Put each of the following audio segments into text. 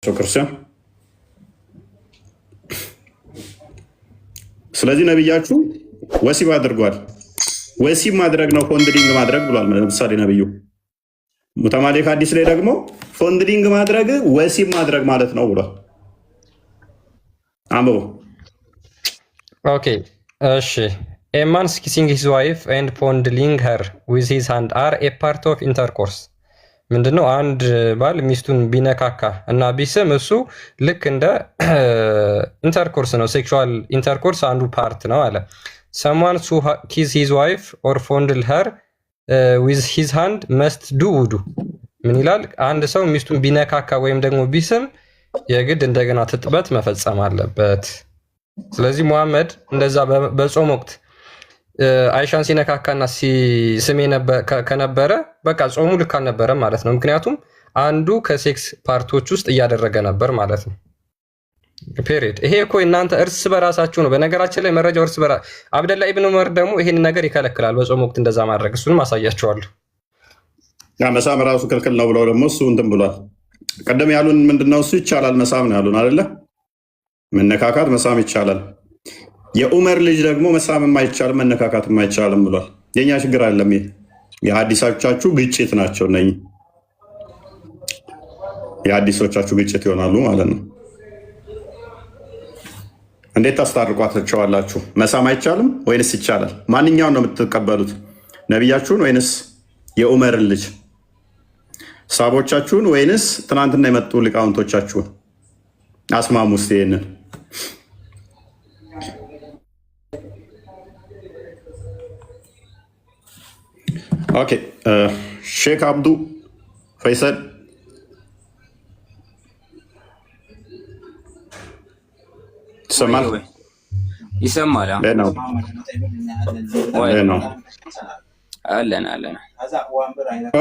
ክርስቲያን ስለዚህ ነብያችሁ ወሲብ አድርጓል። ወሲብ ማድረግ ነው ፎንድሊንግ ማድረግ ብሏል። ለምሳሌ ነብዩ ሙተማሊክ ሐዲስ ላይ ደግሞ ፎንድሊንግ ማድረግ ወሲብ ማድረግ ማለት ነው ብሏል። አንብቦ ኦኬ እሺ A man's kissing his wife and fondling her with his hand are a part of intercourse ምንድነው? አንድ ባል ሚስቱን ቢነካካ እና ቢስም እሱ ልክ እንደ ኢንተርኮርስ ነው፣ ሴክሹዋል ኢንተርኮርስ አንዱ ፓርት ነው አለ። someone who kiss his wife or fondle her with his hand must do wudu ምን ይላል? አንድ ሰው ሚስቱን ቢነካካ ወይም ደግሞ ቢስም የግድ እንደገና ትጥበት መፈጸም አለበት። ስለዚህ ሙሐመድ እንደዛ በጾም ወቅት አይሻን ሲነካካና ሲስሜ ከነበረ በቃ ጾሙ ልክ አልነበረም ማለት ነው። ምክንያቱም አንዱ ከሴክስ ፓርቶች ውስጥ እያደረገ ነበር ማለት ነው። ፔሪድ። ይሄ እኮ እናንተ እርስ በራሳችሁ ነው። በነገራችን ላይ መረጃው እርስ በራ አብደላ ኢብኑ ዑመር ደግሞ ይሄን ነገር ይከለክላል በጾም ወቅት እንደዛ ማድረግ። እሱንም አሳያቸዋለሁ። ያ መሳም ራሱ ክልክል ነው ብለው ደግሞ እሱ እንትን ብሏል። ቀደም ያሉን ምንድነው? እሱ ይቻላል መሳም ነው ያሉን አይደለ? መነካካት መሳም ይቻላል። የዑመር ልጅ ደግሞ መሳም የማይቻልም መነካካት የማይቻልም ብሏል። የኛ ችግር አይደለም። ይሄ የሐዲሶቻችሁ ግጭት ናቸው። እነኚህ የሐዲሶቻችሁ ግጭት ይሆናሉ ማለት ነው። እንዴት ታስታርቋቸዋላችሁ? መሳም አይቻልም ወይንስ ይቻላል? ማንኛውን ነው የምትቀበሉት? ነቢያችሁን ወይንስ የዑመርን ልጅ? ሳቦቻችሁን ወይንስ ትናንትና የመጡ ሊቃውንቶቻችሁን? አስማሙ እስቲ ይሄንን። ኦኬ ሼክ አብዱ ፈይሰል ይሰማል? ይሰማል። አለን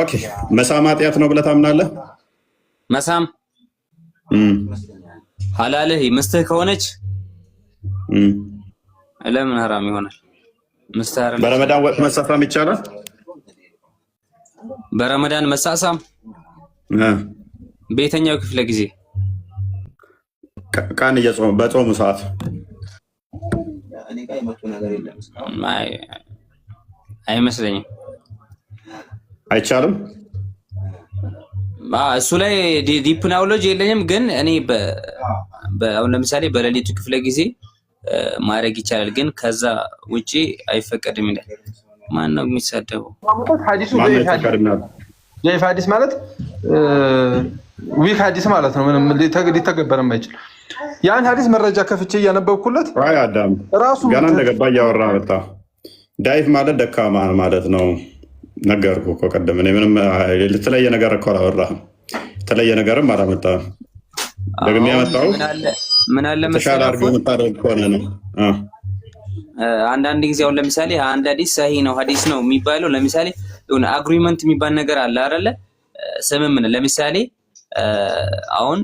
ኦኬ መሳም ኃጢአት ነው ብለህ ታምናለህ? መሳም ሐላልህ ምስትህ ከሆነች ለምን ሐራም ይሆናል? ምስትህ በረመዳን ወቅት መሳሳም ይቻላል? በረመዳን መሳሳም በየትኛው ክፍለ ጊዜ? ቀን በጾሙ ሰዓት አይመስለኝም። አይቻልም። እሱ ላይ ዲፕ ናውሎጅ የለኝም፣ ግን እኔ አሁን ለምሳሌ በሌሊቱ ክፍለ ጊዜ ማድረግ ይቻላል፣ ግን ከዛ ውጪ አይፈቀድም ይላል። ማን ነው የሚሳደበው? ሐዲሱ ضعيف ሐዲስ ማለት ዊክ ሐዲስ ማለት ነው። ምንም ሊተገበር የማይችል ያን ሐዲስ መረጃ ከፍቼ እያነበብኩለት አዳም ራሱ ገና እንደገባ እያወራ መጣ። ዳይፍ ማለት ደካማ ማለት ነው። ነገርኩህ እኮ ቀደም። እኔ ምንም የተለየ ነገር እኮ አላወራህም። የተለየ ነገርም አላመጣህም። ደግሜ ያመጣው ምን አለ ተሻለ አድርገው የምታደርግ ከሆነ ነው። አንዳንድ ጊዜ አሁን ለምሳሌ አንድ ሐዲስ ሰሂህ ነው ሐዲስ ነው የሚባለው ለምሳሌ የሆነ አግሪመንት የሚባል ነገር አለ አይደለ? ስምምነት። ለምሳሌ አሁን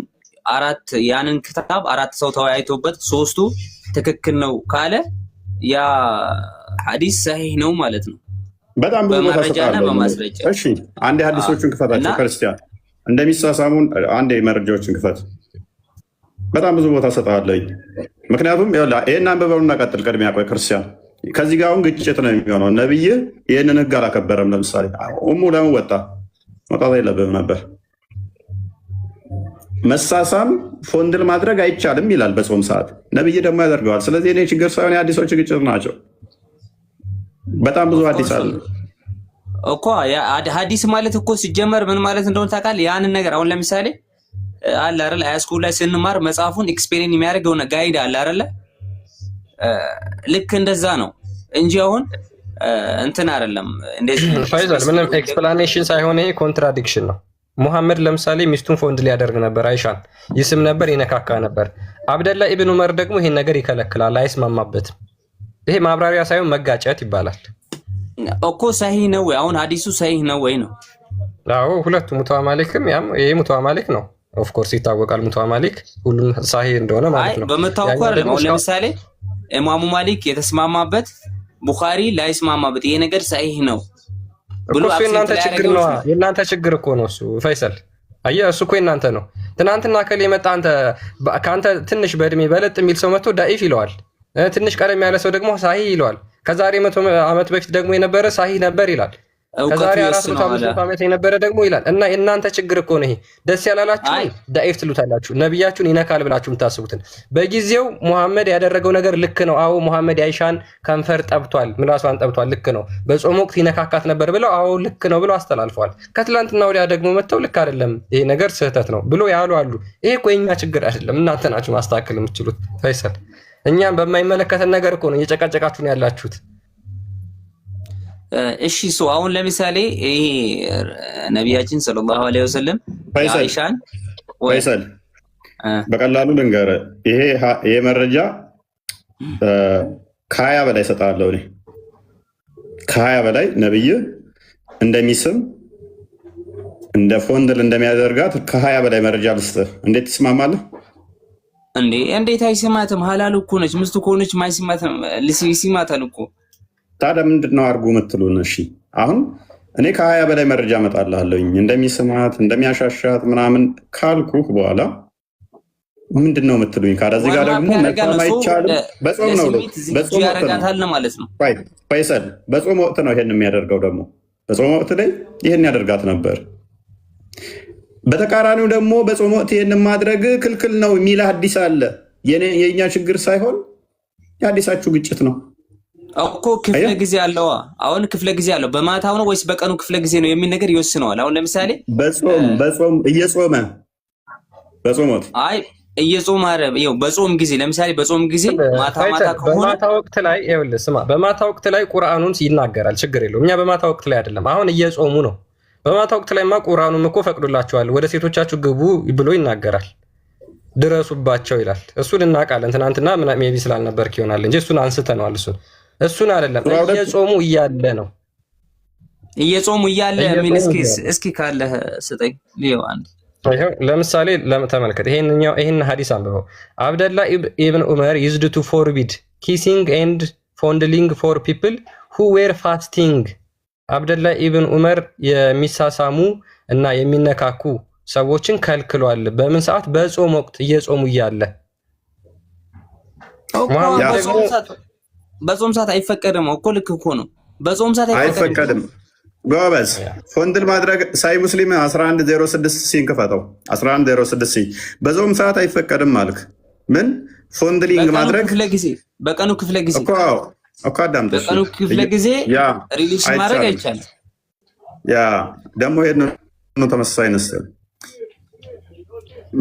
ያንን ክታብ 4 ሰው ተወያይቶበት 3ቱ ትክክል ነው ካለ ያ ሐዲስ ሰሂህ ነው ማለት ነው። በጣም ብዙ በመረጃና በማስረጃ። እሺ አንዴ ሐዲሶቹን ክፈታቸው ክርስቲያን እንደሚሳሳሙን አንዴ መረጃዎችን ክፈት። በጣም ብዙ ቦታ ሰጣለኝ። ምክንያቱም ይሄን አንብበውና ቀጥል። ቅድሚያ ቆይ ክርስቲያን፣ ከዚህ ጋር አሁን ግጭት ነው የሚሆነው። ነብይ ይህንን ህግ አላከበረም። ለምሳሌ ኡሙ ለምን መውጣት የለብህም ነበር። መሳሳም ፎንድል ማድረግ አይቻልም ይላል በጾም ሰዓት። ነብይ ደግሞ ያደርገዋል። ስለዚህ እኔ ችግር ሳይሆን የሐዲሶች ግጭት ናቸው። በጣም ብዙ ሐዲስ አለ እኮ። ሐዲስ ማለት እኮ ሲጀመር ምን ማለት እንደሆነ ታውቃለህ? ያንን ነገር አሁን ለምሳሌ አለ አይደል? ሃይስኩል ላይ ስንማር መጽሐፉን ኤክስፔሪየንስ የሚያደርገው ጋይድ አለ አይደል? ልክ እንደዛ ነው እንጂ አሁን እንትን አይደለም። እንደዚህ ፋይዛል ምንም ኤክስፕላኔሽን ሳይሆን ይሄ ኮንትራዲክሽን ነው። ሙሐመድ ለምሳሌ ሚስቱን ፎንድ ሊያደርግ ነበር፣ አይሻን ይስም ነበር፣ ይነካካ ነበር። አብደላ ኢብኑ ዑመር ደግሞ ይሄን ነገር ይከለክላል፣ አይስማማበትም። ይሄ ማብራሪያ ሳይሆን መጋጨት ይባላል እኮ። ሰሂህ ነው ወይ አሁን ሐዲሱ ሰሂህ ነው ወይ ነው? አዎ ሁለቱ ሙተዋማሊክም ያም ይሄ ሙተዋማሊክ ነው። ኦፍ ኮርስ ይታወቃል ሙተዋማሊክ ሁሉም ሰሂህ እንደሆነ ማለት ነው። በመታወቁ አይደለም። አሁን ለምሳሌ ኢማሙ ማሊክ የተስማማበት ቡኻሪ ላይስማማበት ይሄ ነገር ሰሂህ ነው ብሎ የእናንተ ችግር ነው። የእናንተ ችግር እኮ ነው እሱ ፈይሰል። አየህ እሱ እኮ እናንተ ነው። ትናንትና ከሌ መጣ አንተ ከአንተ ትንሽ በእድሜ በለጥ የሚል ሰው መጥቶ ዳኢፍ ይለዋል። ትንሽ ቀደም ያለ ሰው ደግሞ ሳሂህ ይለዋል። ከዛሬ 100 ዓመት በፊት ደግሞ የነበረ ሳሂህ ነበር ይላል። ከዛሬ 400 ዓመት የነበረ ደግሞ ይላል። እና የእናንተ ችግር እኮ ነው ይሄ። ደስ ያላላችሁ ዳኢፍ ትሉታላችሁ። ነብያችሁን ይነካል ብላችሁ የምታስቡትን በጊዜው ሙሐመድ ያደረገው ነገር ልክ ነው። አዎ ሙሐመድ አይሻን ከንፈር ጠብቷል፣ ምላሷን ጠብቷል፣ ልክ ነው። በጾም ወቅት ይነካካት ነበር ብለው አዎ ልክ ነው ብለው አስተላልፈዋል። ከትላንትና ወዲያ ደግሞ መጥተው ልክ አይደለም ይሄ ነገር ስህተት ነው ብሎ ያሉ አሉ። ይሄ እኮ የኛ ችግር አይደለም፣ እናንተ ናችሁ ማስተካከል የምትችሉት። ፈይሰል እኛም በማይመለከተን ነገር እኮ ነው እየጨቃጨቃችሁ ነው ያላችሁት። እሺ አሁን ለምሳሌ ይሄ ነቢያችን ሰለላሁ ዐለይሂ ወሰለም አይሻን ፈይሰል በቀላሉ ልንገርህ፣ ይሄ መረጃ ከ20 በላይ እሰጥሃለሁ እኔ ከ20 በላይ ነብይ እንደሚስም እንደ ፎንድል እንደሚያደርጋት ከ20 በላይ መረጃ ልስጥህ። እንዴት ትስማማለህ? እንዴት አይስማትም? ሀላል እኮ ነች። ሚስቱ ከሆነች ማይስማትም ይስማታል እኮ። ታዲያ ምንድን ነው አድርጉ የምትሉን? እሺ አሁን እኔ ከ20 በላይ መረጃ እመጣልሃለሁኝ እንደሚስማት እንደሚያሻሻት ምናምን ካልኩህ በኋላ ምንድን ነው የምትሉኝ? ከዚህ ጋር ደግሞ መጣም አይቻልም። በጾም ነው በጾም ያረጋታል ማለት ነው። ፈይሰል በጾም ወቅት ነው ይሄን የሚያደርገው። ደግሞ በጾም ወቅት ላይ ይሄን ያደርጋት ነበር። በተቃራኒው ደግሞ በጾም ወቅት ይሄን ማድረግ ክልክል ነው የሚል ሐዲስ አለ። የኛ ችግር ሳይሆን የሐዲሳችሁ ግጭት ነው እኮ። ክፍለ ጊዜ አለው። አሁን ክፍለ ጊዜ አለው። በማታው ነው ወይስ በቀኑ ክፍለ ጊዜ ነው የሚል ነገር ይወስነዋል። አሁን ለምሳሌ በጾም እየጾመ በጾም ወቅት እየጾም አረብ ይኸው በጾም ጊዜ ለምሳሌ በጾም ጊዜ ማታ ከሆነ በማታ ወቅት ላይ ይኸውልህ ስማ፣ በማታ ወቅት ላይ ቁርአኑን ይናገራል። ችግር የለውም። እኛ በማታ ወቅት ላይ አይደለም፣ አሁን እየጾሙ ነው። በማታ ወቅት ላይማ ቁርአኑም እኮ ፈቅዶላቸዋል። ወደ ሴቶቻችሁ ግቡ ብሎ ይናገራል። ድረሱባቸው ይላል። እሱን እናውቃለን። ትናንትና ሜቢ ስላልነበርክ ይሆናል እንጂ እሱን አንስተነዋል። እሱን አይደለም እየጾሙ እያለ ነው። እየጾሙ እያለ የሚል እስኪ ካለ ስጠኝ ሊዮ አንድ ለምሳሌ ተመልከት። ይሄን ሐዲስ አንብበው። አብደላ ኢብን ዑመር ዩዝድ ቱ ፎርቢድ ኪሲንግ ኤንድ ፎንድሊንግ ፎር ፒፕል ሁ ዌር ፋስቲንግ። አብደላ ኢብን ዑመር የሚሳሳሙ እና የሚነካኩ ሰዎችን ከልክሏል። በምን ሰዓት? በጾም ወቅት እየጾሙ እያለ። በጾም ሰዓት አይፈቀድም እኮ። ልክ እኮ ነው። በጾም ሰዓት አይፈቀድም። ጎበዝ ፎንድል ማድረግ ሳይ ሙስሊም 1106 ሲን ክፈተው። 1106 ሲ በጾም ሰዓት አይፈቀድም ማልክ ምን ፎንድሊንግ ማድረግ በቀኑ ክፍለ ጊዜ እኮ አዳምጠሽ በቀኑ ክፍለ ጊዜ ሪሊሽ ማድረግ አይቻልም። ያ ደግሞ ይሄን ነው ተመሳሳይ ነስል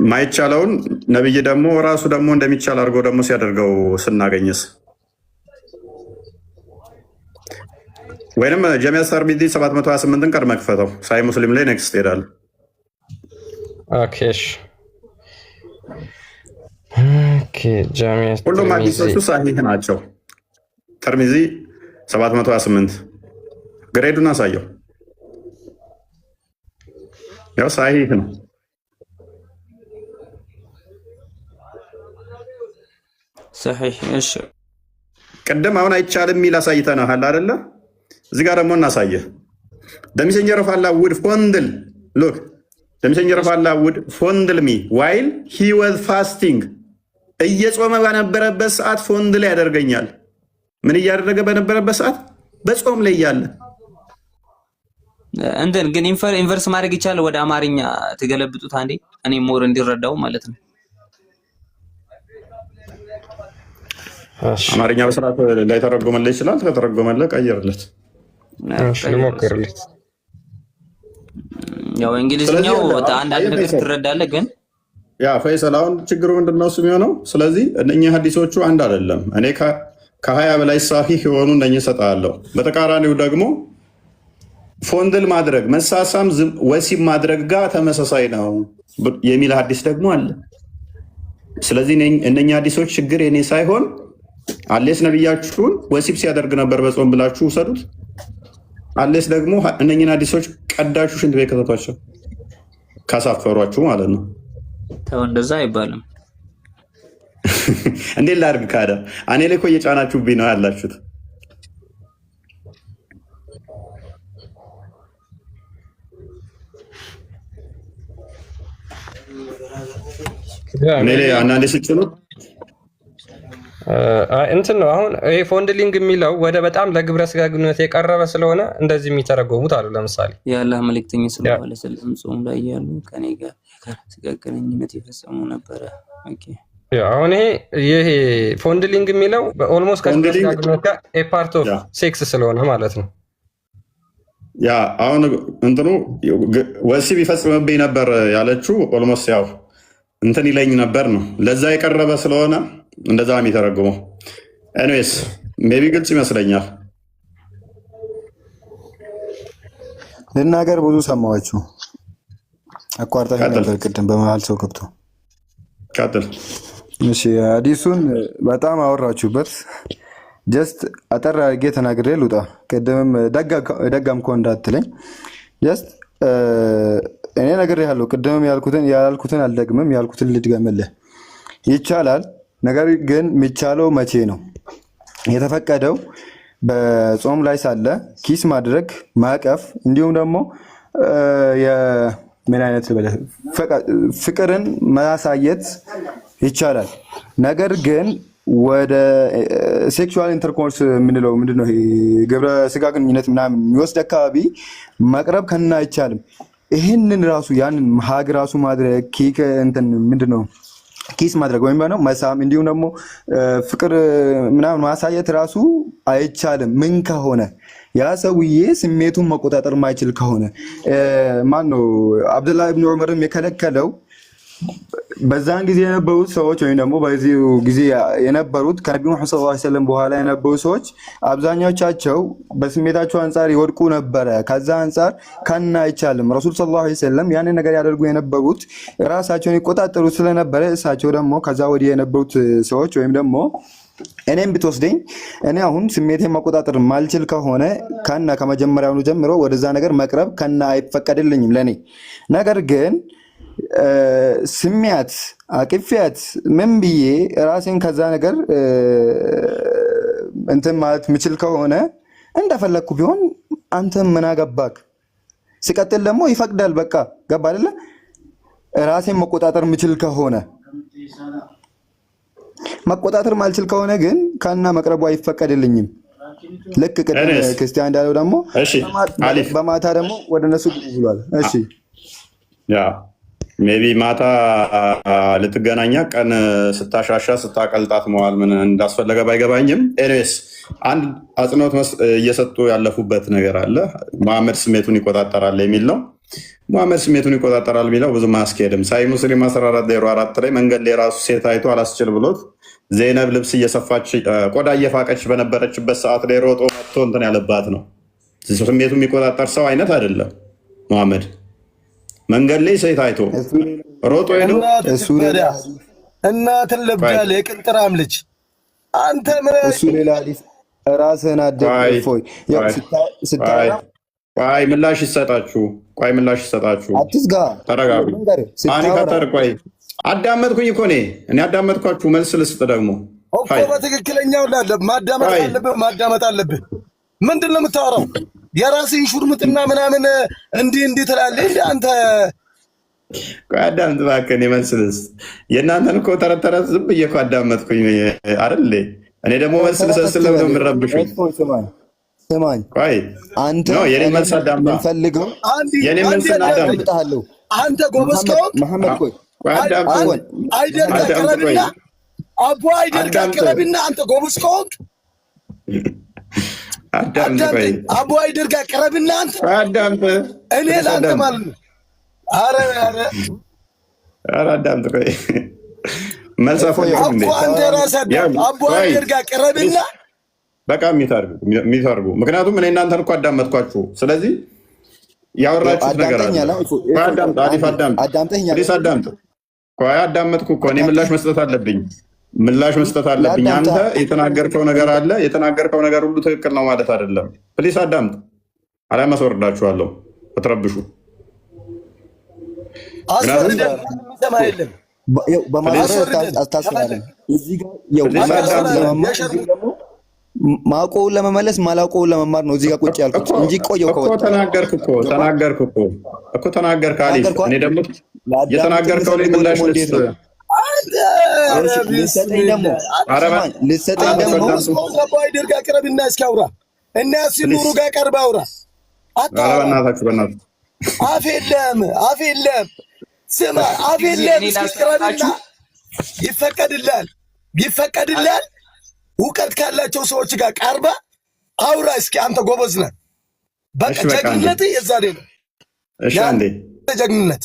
ማይቻለውን ነብይ ደግሞ ራሱ ደግሞ እንደሚቻል አድርጎ ደግሞ ሲያደርገው ስናገኝስ ወይንም ጀሚዓ ተርሚዚ 728ን ቀድመ ክፈተው። ሳይ ሙስሊም ላይ ኔክስት ሄዳል። ኦኬ ጀሚዓ ሁሉም ሐዲሶቹ ሳሂህ ናቸው። ተርሚዚ 728 ግሬዱን አሳየው። ያው ሳሂህ ነው። صحيح እሺ ቀደም አሁን አይቻልም የሚል አሳይተናል አይደለ? እዚህ ጋር ደግሞ እናሳየህ። the messenger of Allah would fondle look the messenger of Allah would fondle me while he was fasting እየጾመ በነበረበት ሰዓት ፎንድል ያደርገኛል። ምን እያደረገ በነበረበት ሰዓት? በጾም ላይ ያለ እንትን ግን ኢንቨርስ ማድረግ ይቻላል። ወደ አማርኛ ተገለብጡት አንዴ እኔ ሞር እንዲረዳው ማለት ነው። አማርኛ በስርዓት ላይ ተረጎመልህ ይችላል። ከተረጎመልህ ቀይርለት። ልሞክርለት። ያው እንግሊዝኛው አንዳንድ ነገር ትረዳለህ ግን ያ ፈይሰል አሁን ችግሩ ምንድነው እሱ የሚሆነው? ስለዚህ እነኚህ ሐዲሶቹ አንድ አይደለም። እኔ ከ20 በላይ ሳሂህ የሆኑ እነኚህ እሰጥሃለሁ። በተቃራኒው ደግሞ ፎንድል ማድረግ መሳሳም ወሲብ ማድረግ ጋር ተመሳሳይ ነው የሚል ሐዲስ ደግሞ አለ። ስለዚህ እነኚህ ሐዲሶች ችግር የኔ ሳይሆን አሌስ ነብያችሁን ወሲብ ሲያደርግ ነበር በጾም ብላችሁ ውሰዱት። አሌስ ደግሞ እነኚህን ሐዲሶች ቀዳችሁ ሽንት ቤት ከተቷቸው ካሳፈሯችሁ ማለት ነው። ተው እንደዛ አይባልም። እንዴት ላድርግ ካዳ? እኔ ላይ እኮ እየጫናችሁብኝ ነው ያላችሁት። እኔ ላይ አንዳንዴ ሲጭኑ እንትን ነው። አሁን ይሄ ፎንድሊንግ የሚለው ወደ በጣም ለግብረ ስጋ ግንኙነት የቀረበ ስለሆነ እንደዚህ የሚተረጎሙት አሉ። ለምሳሌ የአላህ መልእክተኛ ሰለላሁ ዐለይሂ ወሰለም ጾም ላይ ያሉ ከኔ ጋር ስጋ ግንኙነት ይፈጽሙ ነበረ። ኦኬ አሁን ይሄ ፎንድሊንግ የሚለው ኦልሞስት ከግብረ ስጋ ግንኙነት ጋር ኤ ፓርት ኦፍ ሴክስ ስለሆነ ማለት ነው። ያ አሁን እንትኑ ወሲብ ይፈጽምብኝ ነበር ያለችው ኦልሞስት ያው እንትን ይለኝ ነበር ነው። ለዛ የቀረበ ስለሆነ እንደዛ የሚተረጉመው ኤኒዌይስ ሜቢ ግልጽ ይመስለኛል። ልናገር ብዙ ሰማኋችሁ። አቋርጣኝ ነበር ቅድም በመሀል ሰው ገብቶ። ቀጥል። እሺ ሐዲሱን በጣም አወራችሁበት። ጀስት አጠር አድርጌ ተናግሬ ልውጣ። ቅድምም ደጋም እኮ እንዳትለኝ። ጀስት እኔ ነግሬሃለሁ። ቅድምም ያልኩትን አልደግምም፣ ያልኩትን ልድገምልህ። ይቻላል። ነገር ግን የሚቻለው መቼ ነው? የተፈቀደው በጾም ላይ ሳለ ኪስ ማድረግ፣ ማቀፍ እንዲሁም ደግሞ ምን አይነት ፍቅርን ማሳየት ይቻላል። ነገር ግን ወደ ሴክሹዋል ኢንተርኮርስ የምንለው ምንድነው? ግብረ ስጋ ግንኙነት ምናምን የሚወስድ አካባቢ መቅረብ ከና አይቻልም። ይህንን ራሱ ያንን ሀግ ራሱ ማድረግ ኬክ እንትን ምንድነው ኪስ ማድረግ ወይም ነው መሳም እንዲሁም ደግሞ ፍቅር ምናምን ማሳየት ራሱ አይቻልም። ምን ከሆነ ያ ሰውዬ ስሜቱን መቆጣጠር ማይችል ከሆነ ማን ነው አብዱላህ ኢብኑ ዑመርም የከለከለው? በዛን ጊዜ የነበሩት ሰዎች ወይም ደግሞ በዚህ ጊዜ የነበሩት ከነቢዩ መሐመድ ሰለላሁ ዐለይሂ ወሰለም በኋላ የነበሩ ሰዎች አብዛኛዎቻቸው በስሜታቸው አንፃር ይወድቁ ነበረ። ከዛ አንፃር ከና አይቻልም። ረሱል ሰለላሁ ዐለይሂ ወሰለም ያንን ነገር ያደርጉ የነበሩት ራሳቸውን ይቆጣጠሩ ስለነበረ እሳቸው ደግሞ ከዛ ወዲህ የነበሩት ሰዎች ወይም ደግሞ እኔም ብትወስደኝ እኔ አሁን ስሜቴን መቆጣጠር ማልችል ከሆነ ከና ከመጀመሪያውኑ ጀምሮ ወደዛ ነገር መቅረብ ከና አይፈቀድልኝም ለኔ። ነገር ግን ስሜት አቅፊያት ምን ብዬ ራሴን ከዛ ነገር እንትን ማለት ምችል ከሆነ እንደፈለኩ ቢሆን አንተ ምን አገባክ? ሲቀጥል ደግሞ ይፈቅዳል። በቃ ገባ አይደለ? ራሴን መቆጣጠር ምችል ከሆነ መቆጣጠር ማልችል ከሆነ ግን ከና መቅረቡ አይፈቀድልኝም። ልክ ቅድም ክርስቲያን እንዳለው ደግሞ በማታ ደግሞ ወደ እነሱ ብሏል። እሺ ያ ሜቢ ማታ ልትገናኛ ቀን ስታሻሻ ስታቀልጣት መዋል ምን እንዳስፈለገ ባይገባኝም፣ ኤኒዌይስ አንድ አጽንኦት እየሰጡ ያለፉበት ነገር አለ። መሐመድ ስሜቱን ይቆጣጠራል የሚል ነው። መሐመድ ስሜቱን ይቆጣጠራል የሚለው ብዙም አያስኬድም። ሳሂህ ሙስሊም 1404 ላይ መንገድ ላይ ራሱ ሴት አይቶ አላስችል ብሎት ዘይነብ ልብስ እየሰፋች ቆዳ እየፋቀች በነበረችበት ሰዓት ላይ ሮጦ መጥቶ እንትን ያለባት ነው። ስሜቱን የሚቆጣጠር ሰው አይነት አይደለም መሐመድ። መንገድ ላይ ሴት አይቶ ሮጦ ሄዶ እናትን ልብዳል የቅንጥራም ልጅ አንተ ምን እሱ ሌላ ሐዲስ ራስህን አደረፎይ ቆይ ምላሽ ይሰጣችሁ። ቆይ ምላሽ ይሰጣችሁ። አትስጋ፣ ተረጋጉ። አኒ ከተር ቆይ አዳመጥኩኝ እኮ እኔ አዳመጥኳችሁ። መልስ ልስጥ ደግሞ እኮ በትክክለኛው ማዳመጥ አለብህ። ምንድን ነው የምታወራው? የራስን ሹርምጥና ምናምን እንዲህ ትላለህ እንዴ አንተ? ቆይ አዳምጥ እባክህ። እኔ መልስ ልስጥ። የእናንተን እኮ ተረት ተረት ዝም ብዬ እኮ አዳመጥኩኝ አይደል? እኔ ደግሞ መልስ ልሰጥ ስለምን ነው የምረብሽኝ? ስማኝ አንተ የኔ መልስ አዳምጥ። ፈልገው የኔ መልስ አዳምጥ። አንተ ጎበዝ ከሆንክ መሐመድ ቆይ አይደል ቀረብና አቦ አይደል ቀረብና አንተ ጎበዝ ከሆንክ አቦ አይደል ቀረብና አንተ አዳምጥ። እኔ ላንተ ማለት ነው። አረ አዳምጥ። ቆይ መልስ አፈልግም እንዴ አንተ ራስህ አቦ አይደል ቀረብና በቃ የሚታርጉ ምክንያቱም እኔ እናንተን እኮ አዳመጥኳችሁ። ስለዚህ ያወራችሁት ነገር አለ። አዳምጥ። ቆይ አዳመጥኩ እኮ እኔ ምላሽ መስጠት አለብኝ። አንተ የተናገርከው ነገር አለ። የተናገርከው ነገር ሁሉ ትክክል ነው ማለት አይደለም። ፕሊስ አዳምጥ። አሊያም አስወርዳችኋለሁ ብትረብሹ። ማውቀውን ለመመለስ ማላውቀውን ለመማር ነው እዚህ ጋር ቁጭ ያልኩት እንጂ ቆየው እኮ ተናገርክ አሊፍ። እኔ ደግሞ የተናገርከው ላይ ምላሽ ልስጥ። ልትሰጠኝ ደግሞ ሰባይ ደርጋ ቅረብና እስኪ አውራ እና ሲኑሩ ጋር ቀርብ አውራ። አፍ የለም ስማ፣ አፍ የለም። እስኪ ቅረብና ይፈቀድላል። እውቀት ካላቸው ሰዎች ጋር ቀርባ አውራ እስኪ። አንተ ጎበዝ ነህ። በቃ ጀግንነት የዛኔ ነው። እሺ አንዴ ጀግንነት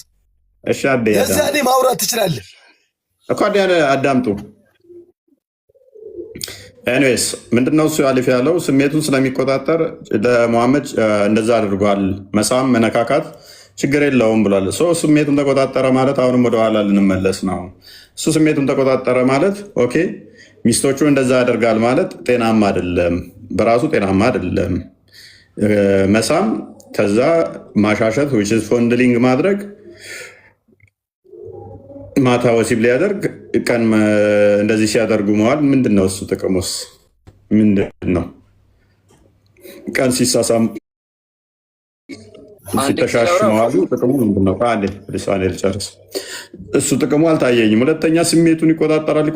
የዛኔ ማውራት ትችላለህ እኮ። አዳምጡ። ኤኒዌይስ ምንድነው እሱ አሊፍ ያለው ስሜቱን ስለሚቆጣጠር ለሙሐመድ እንደዛ አድርጓል። መሳም መነካካት ችግር የለውም ብሏል። ስሜቱን ተቆጣጠረ ማለት አሁንም ወደኋላ ልንመለስ ነው። እሱ ስሜቱን ተቆጣጠረ ማለት ኦኬ፣ ሚስቶቹን እንደዛ ያደርጋል ማለት ጤናማ አይደለም፣ በራሱ ጤናማ አይደለም። መሳም ከዛ ማሻሸት ፎንድሊንግ ማድረግ፣ ማታ ወሲብ ሊያደርግ ቀን እንደዚህ ሲያደርጉ መዋል ምንድን ነው እሱ ጥቅሙስ ምንድን ነው? ቀን ሲሳሳም ሲተሻሽ መዋሉ ጥቅሙ ምንድን ነው? ልሳኔ ልጨርስ። እሱ ጥቅሙ አልታየኝም። ሁለተኛ ስሜቱን ይቆጣጠራል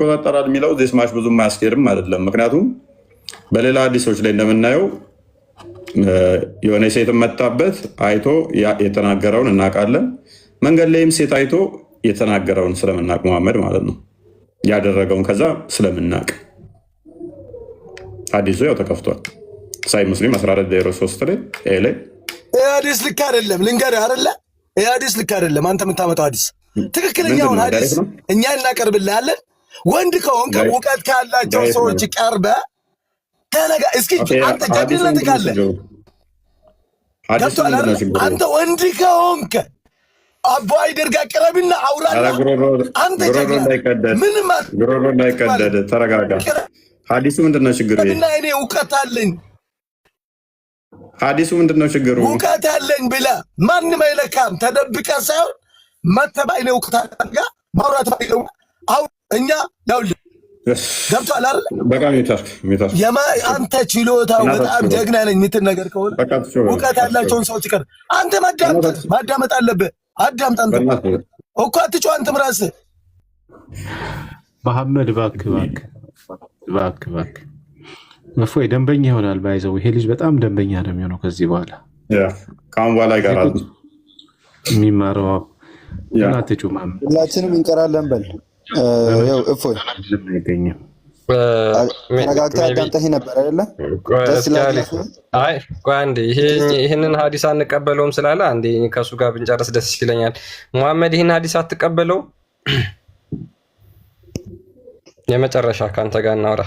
የሚለው ዜስማሽ ብዙም አያስኬድም አይደለም። ምክንያቱም በሌላ አዲሶች ላይ እንደምናየው የሆነ ሴትን መጣበት አይቶ የተናገረውን እናውቃለን። መንገድ ላይም ሴት አይቶ የተናገረውን ስለምናቅ መሐመድ ማለት ነው ያደረገውን ከዛ ስለምናቅ ሐዲሱ ያው ተከፍቷል። ሳይ ሙስሊም 1403 ላይ ሐዲስ ልክ አይደለም። ልንገርህ አይደለ ሐዲስ ልክ አይደለም። አንተ የምታመጣው ሐዲስ ትክክለኛውን ሐዲስ እኛ እናቀርብልሃለን። ወንድ ከሆንክ እውቀት ካላቸው ሰዎች ቀርበ ተነጋ እስኪ። አንተ ጀግንነት ካለ አንተ ወንድ ከሆንክ አባይ ደርጋ ቅረብና አውራና አንተ ምንም ግሮሮ እንዳይቀደድ ተረጋጋ። ሐዲሱ ምንድነው ችግሩ? እና እኔ እውቀት አለኝ። ሐዲሱ ምንድነው ችግሩ? እውቀት አለኝ ብላ ማንም አይለካም። ተደብቀ ሳይሆን መተባይ ነው እውቀት አለጋ ማውራት ባይለው እኛ ያውል ገብቷል አይደል? በጣም አንተ ችሎታው በጣም ጀግና ነኝ የምትል ነገር ከሆነ እውቀት ያላቸውን ሰዎች ይቀር። አንተ ማዳመጥ አለብህ። አዳምጥ። አንተ እኮ አትጮህ። አንተም ራስህ መሐመድ እባክህ እፎይ ደንበኛ ይሆናል። ባይዘው ይሄ ልጅ በጣም ደንበኛ ነው የሚሆነው ከዚህ በኋላ ከአሁን በኋላ ይቀራል የሚማረው። አትጮህ መሐመድ፣ ሁላችንም እንቀራለን። በል እፎይ አይገኝም። ተረጋግተህ አዳምጠህ ነበር አይደለ? ይህንን ሐዲስ አንቀበለውም ስላለ አንዴ ከእሱ ጋር ብንጨርስ ደስ ይለኛል። ሙሐመድ ይህን ሐዲስ አትቀበለው። የመጨረሻ ከአንተ ጋር እናውራ።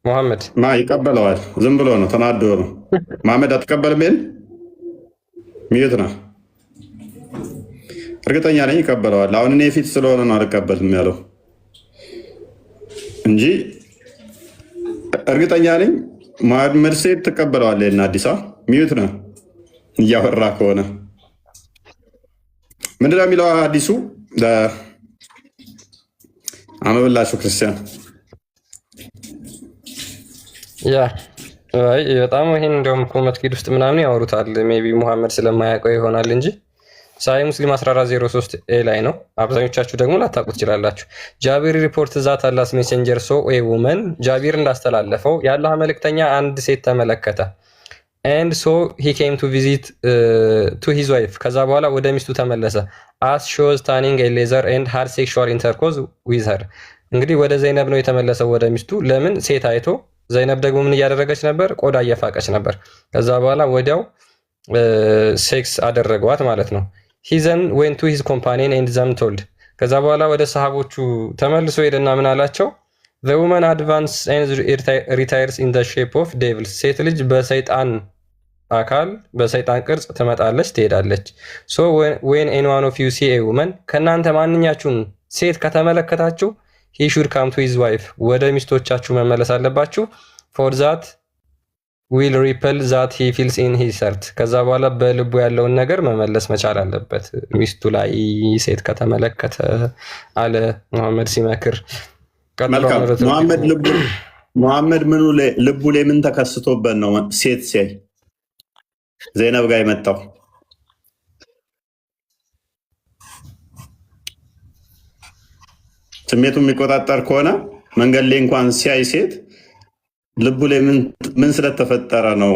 ሙሐመድ ይቀበለዋል። ዝም ብሎ ነው፣ ተናዶ ነው። ሙሐመድ አትቀበልም? ይል ሚዩት ነው። እርግጠኛ ነኝ ይቀበለዋል። አሁን እኔ ፊት ስለሆነ ነው አልቀበልም ያለው እንጂ እርግጠኛ ነኝ ሙሐመድ ሴት ትቀበለዋለህ። እና አዲስ ሚዩት ነው እያወራ ከሆነ ምንድን ነው የሚለው አዲሱ? አመብላችሁ ክርስቲያን በጣም ይሄን እንደውም እኮ መስጊድ ውስጥ ምናምን ያወሩታል። ሜይ ቢ ሙሐመድ ስለማያውቀው ይሆናል እንጂ ሳይ ሙስሊም 1403 ላይ ነው። አብዛኞቻችሁ ደግሞ ላታውቁ ትችላላችሁ። ጃቢር ሪፖርት ዛት አላስ ሜሴንጀር ሶ ኤ ውመን ጃቢር እንዳስተላለፈው የአላህ መልእክተኛ አንድ ሴት ተመለከተ። ኤንድ ሶ ሂ ኬም ቱ ቪዚት ቱ ሂዝ ዋይፍ ከዛ በኋላ ወደ ሚስቱ ተመለሰ። አስ ሾዝ ታኒንግ ኤ ሌዘር ኤንድ ሃድ ሴክሹዋል ኢንተርኮርስ ዊዝ ሄር። እንግዲህ ወደ ዘይነብ ነው የተመለሰው ወደ ሚስቱ። ለምን? ሴት አይቶ። ዘይነብ ደግሞ ምን እያደረገች ነበር? ቆዳ እየፋቀች ነበር። ከዛ በኋላ ወዲያው ሴክስ አደረገዋት ማለት ነው። he then went to his companion and them told ከዛ በኋላ ወደ ሰሃቦቹ ተመልሶ ሄደና ምን አላቸው? the woman advance and retires in the shape of devils ሴት ልጅ በሰይጣን አካል በሰይጣን ቅርጽ ትመጣለች ትሄዳለች። so when any one of you see a woman ከናንተ ማንኛችሁም ሴት ከተመለከታችሁ he should come to his wife ወደ ሚስቶቻችሁ መመለስ አለባችሁ። for that will repel that he feels in his heart ከዛ በኋላ በልቡ ያለውን ነገር መመለስ መቻል አለበት ሚስቱ ላይ ሴት ከተመለከተ አለ ሙሐመድ ሲመክር። ሙሐመድ ምኑ ልቡ ላይ ምን ተከስቶበት ነው ሴት ሲያይ ዘይነብ ጋር የመጣው? ስሜቱ የሚቆጣጠር ከሆነ መንገድ ላይ እንኳን ሲያይ ሴት ልቡ ላይ ምን ስለተፈጠረ ነው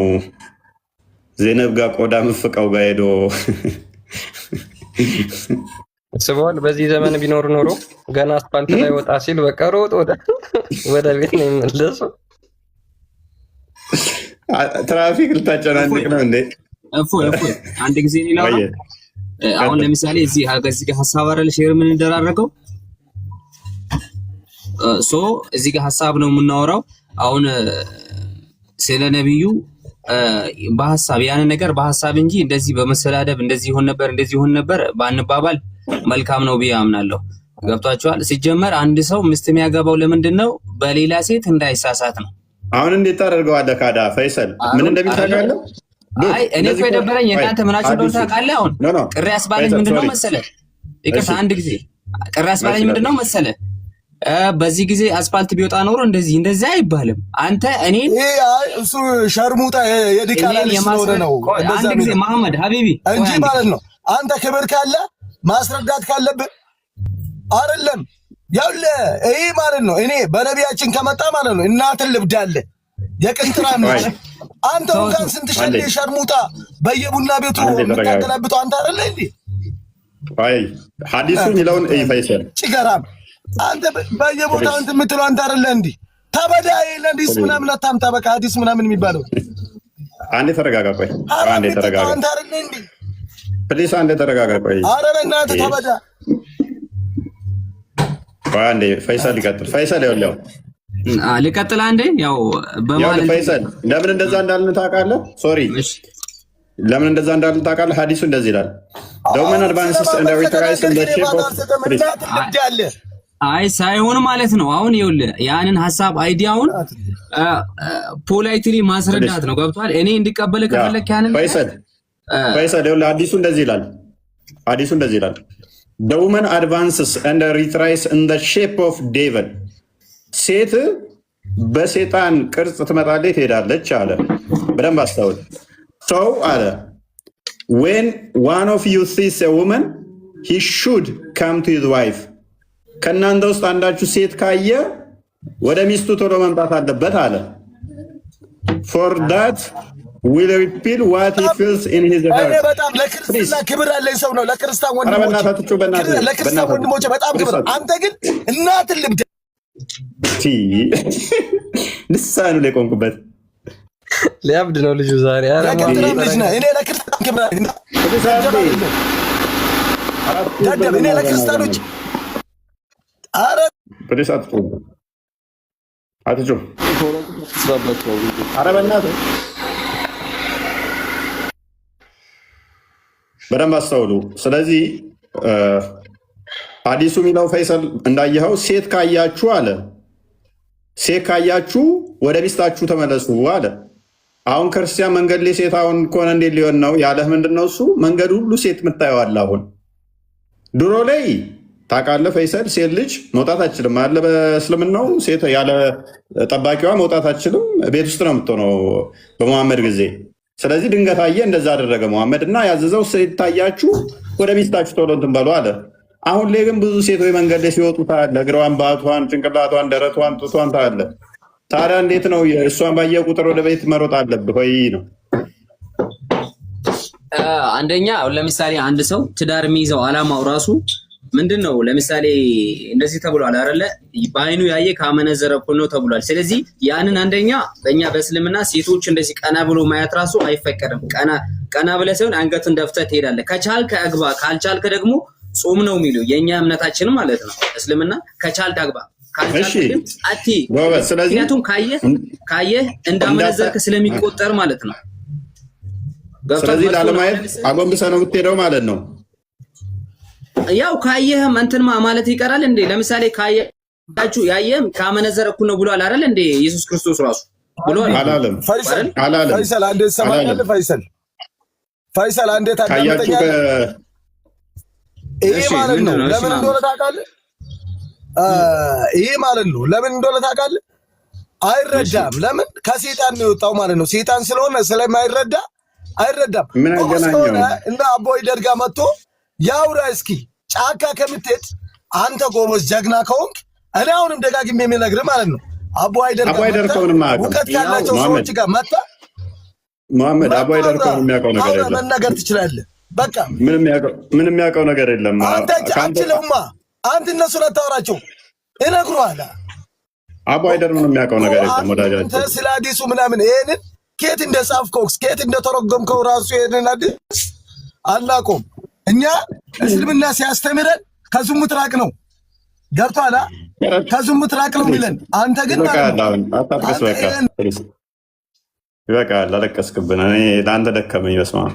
ዜነብ ጋር ቆዳ ምፍቀው ጋር ሄዶ ስበዋል። በዚህ ዘመን ቢኖር ኖሮ ገና አስፓልት ላይ ወጣ ሲል በቃ ሮጥ ወደ ቤት ነው የሚመለሰው። ትራፊክ ልታጨናንቅ ነው እንዴ? አንድ ጊዜ ሌላው አሁን ለምሳሌ እዚህ ጋር ሀሳብ አይደል ሼር ምን እንደራረገው እዚህ ጋር ሀሳብ ነው የምናወራው። አሁን ስለ ነብዩ በሐሳብ ያን ነገር በሐሳብ እንጂ እንደዚህ በመሰዳደብ እንደዚህ ይሆን ነበር ባንባባል መልካም ነው ብዬ አምናለሁ። ገብቷችኋል? ሲጀመር አንድ ሰው ሚስት የሚያገባው ለምንድን ነው? በሌላ ሴት እንዳይሳሳት ነው። አሁን እንዴት ታደርገዋለህ? ካዳ ፈይሰል ምን እንደሚታወቃለህ? አይ እኔ እኮ የደበረኝ እናንተ ምናችሁ እንደሆነ ታውቃለህ። አሁን ቅሬ ያስባለኝ ምንድነው መሰለህ? ይቅርታ አንድ ጊዜ ቅሬ ያስባለኝ ምንድነው መሰለህ? በዚህ ጊዜ አስፋልት ቢወጣ ኖሮ እንደዚህ አይባልም። አንተ እኔን እሱ ሸርሙጣ የዲቃላ ስለሆነ ነው አንድ ጊዜ መሐመድ ሀቢቢ እንጂ ማለት ነው። አንተ ክብር ካለ ማስረዳት ካለብህ አይደለም ያለ ይሄ ማለት ነው። እኔ በነቢያችን ከመጣ ማለት ነው እናትን ልብዳለ የቅንጥራም ነው። አንተ እንኳን ስንት ሸርሙጣ በየቡና ቤቱ የምታገላብጠው አንተ አይደለ እንዴ? አይ ሐዲሱ ሚለውን ፈይሰል ጭገራም አንተ በየቦታው እንትን የምትለው አንተ አይደለ እንዴ? ተበዳ ለዲስ ምናምን አታምጣ። በቃ ሐዲስ ምናምን የሚባለው አንዴ ተረጋጋ። ቆይ አንዴ ተረጋጋ። አንተ አይደለ እንዴ? ፕሊስ አንዴ ተረጋጋ። ቆይ ኧረ በእናትህ ተበዳ። ቆይ አንዴ ፈይሰል ይቀጥል። ፈይሰል ይኸውልህ ልቀጥል አንዴ። ያው በማለት ፈይሰል ለምን እንደዛ እንዳልን ታውቃለህ? ሶሪ ለምን እንደዛ እንዳልን ታውቃለህ? ሐዲሱ እንደዚህ ይላል ዶመን አድቫንስስ እንደ ሪተራይስ እንደ ሼፕ ኦፍ አይ ሳይሆን ማለት ነው። አሁን ይኸውልህ ያንን ሐሳብ አይዲያውን ፖላይትሊ ማስረዳት ነው። ገብቷል? እኔ እንዲቀበል ከፈለክ ያንን ፈይሰል ይኸውልህ ሐዲሱ እንደዚህ ይላል the woman advances and retries in the shape of devil ሴት በሴጣን ቅርጽ ትመጣለች ትሄዳለች አለ። በደንብ አስተውል። ሰው አለ when one of you sees a woman he should come to his wife ከእናንተ ውስጥ አንዳችሁ ሴት ካየ ወደ ሚስቱ ቶሎ መምጣት አለበት አለ። for that will repeal what he feels in his heart። በጣም ለክርስትና ክብር ያለኝ ሰው ነው። ለክርስቲያን ወንድሞቼ በጣም ክብር። አንተ ግን እናትን ልብዳ ልሳኑ ላይ ቆንኩበት ሊያብድ ነው ልጁ ዛሬ። እኔ ለክርስቲያን ክብር አለኝ። እኔ ለክርስቲያኖች ኧረ ፕሊስ አትጩህ ኧረ በእናትህ በደንብ አስተውሉ። ስለዚህ ሐዲሱ የሚለው ፈይሰል እንዳየኸው ሴት ካያችሁ አለ ሴት ካያችሁ ወደ ሚስታችሁ ተመለሱ አለ። አሁን ክርስቲያን መንገድ ላይ ሴት አሁን ከሆነ እንዴት ሊሆን ነው ያለህ? ምንድን ነው እሱ መንገድ ሁሉ ሴት የምታየዋል። አሁን ድሮ ላይ ታውቃለህ ፈይሰል ሴት ልጅ መውጣት አችልም አለ በእስልምናው ሴት ያለ ጠባቂዋ መውጣት አችልም፣ ቤት ውስጥ ነው የምትሆነው በመሐመድ ጊዜ። ስለዚህ ድንገት አየ እንደዛ አደረገ መሐመድ እና ያዘዘው ሴት ታያችሁ ወደ ሚስታችሁ ቶሎ እንትን በሉ አለ። አሁን ላይ ግን ብዙ ሴቶች መንገድ ላይ ሲወጡ ታያለህ። እግሯን፣ ባቷን፣ ጭንቅላቷን፣ ደረቷን፣ ጡቷን ታያለህ። ታዲያ እንዴት ነው እሷን ባየ ቁጥር ወደ ቤት መሮጥ አለብህ ወይ ነው? አንደኛ ለምሳሌ አንድ ሰው ትዳር የሚይዘው አላማው ራሱ ምንድን ነው? ለምሳሌ እንደዚህ ተብሏል አይደለ? በአይኑ ያየ ካመነዘረ እኮ ነው ተብሏል። ስለዚህ ያንን አንደኛ በእኛ በእስልምና ሴቶች እንደዚህ ቀና ብሎ ማየት ራሱ አይፈቀድም። ቀና ብለህ ሳይሆን አንገትን ደፍተህ ትሄዳለህ። ከቻልክ አግባ፣ ካልቻልክ ደግሞ ጾም ነው የሚለው የእኛ እምነታችን ማለት ነው። እስልምና ከቻልክ አግባ፣ ካልቻልክ ግን አትይ። ምክንያቱም ካየህ እንዳመነዘርክ ስለሚቆጠር ማለት ነው። ስለዚህ ላለማየት አጎንብሰህ ነው የምትሄደው ማለት ነው። ያው ካየህም እንትን ማለት ይቀራል እንዴ? ለምሳሌ ካያችሁ ያየህም ካመነዘረ እኮ ነው ብሏል አይደል እንዴ? ኢየሱስ ክርስቶስ ራሱ ብሏል አላለም? ፈይሰል አንዴ ሰማኛለህ? ፈይሰል አንዴ ታዳምጠኛለህ? ይሄ ማለት ነው ለምን እንደሆነ ታውቃለህ? ይሄ ማለት ነው ለምን እንደሆነ ታውቃለህ? አይረዳም። ለምን? ከሴጣን ነው የወጣው ማለት ነው። ሴጣን ስለሆነ ስለማይረዳ አይረዳም። ምን አገናኘው? እንደ አቦይ ደርጋ መጥቶ ያውራ እስኪ ጫካ ከምትሄድ አንተ ጎበዝ ጀግና ከሆንክ እኔ አሁንም ደጋግሜ የሚነግርህ ማለት ነው አቡ ሃይደር እውቀት ካላቸው ሰዎች ጋር መጥተህ መሐመድ አቡ ሃይደር እኮ የሚያውቀው ነገር የለም። መናገር ትችላለህ። በቃ ምንም የሚያውቀው ነገር የለም። አንተ አትችልማ። አንተ እነሱን አታወራቸው፣ እነግሩሃለሁ። አቡ ሃይደር ምንም የሚያውቀው ነገር የለም ወዳጃችን። አንተ ስለ ሐዲሱ ምናምን ይሄንን ከየት እንደጻፍከው ከየት እንደተረጎምከው ራሱ ይሄንን ሐዲስ አናውቀውም። እኛ እስልምና ሲያስተምረን ከዝሙት ራቅ ነው። ገብቶሃል? ከዝሙት ራቅ ነው የሚለን። አንተ ግን ይበቃል። አለቀስክብን። እኔ ለአንተ ደከመኝ። በስመ አብ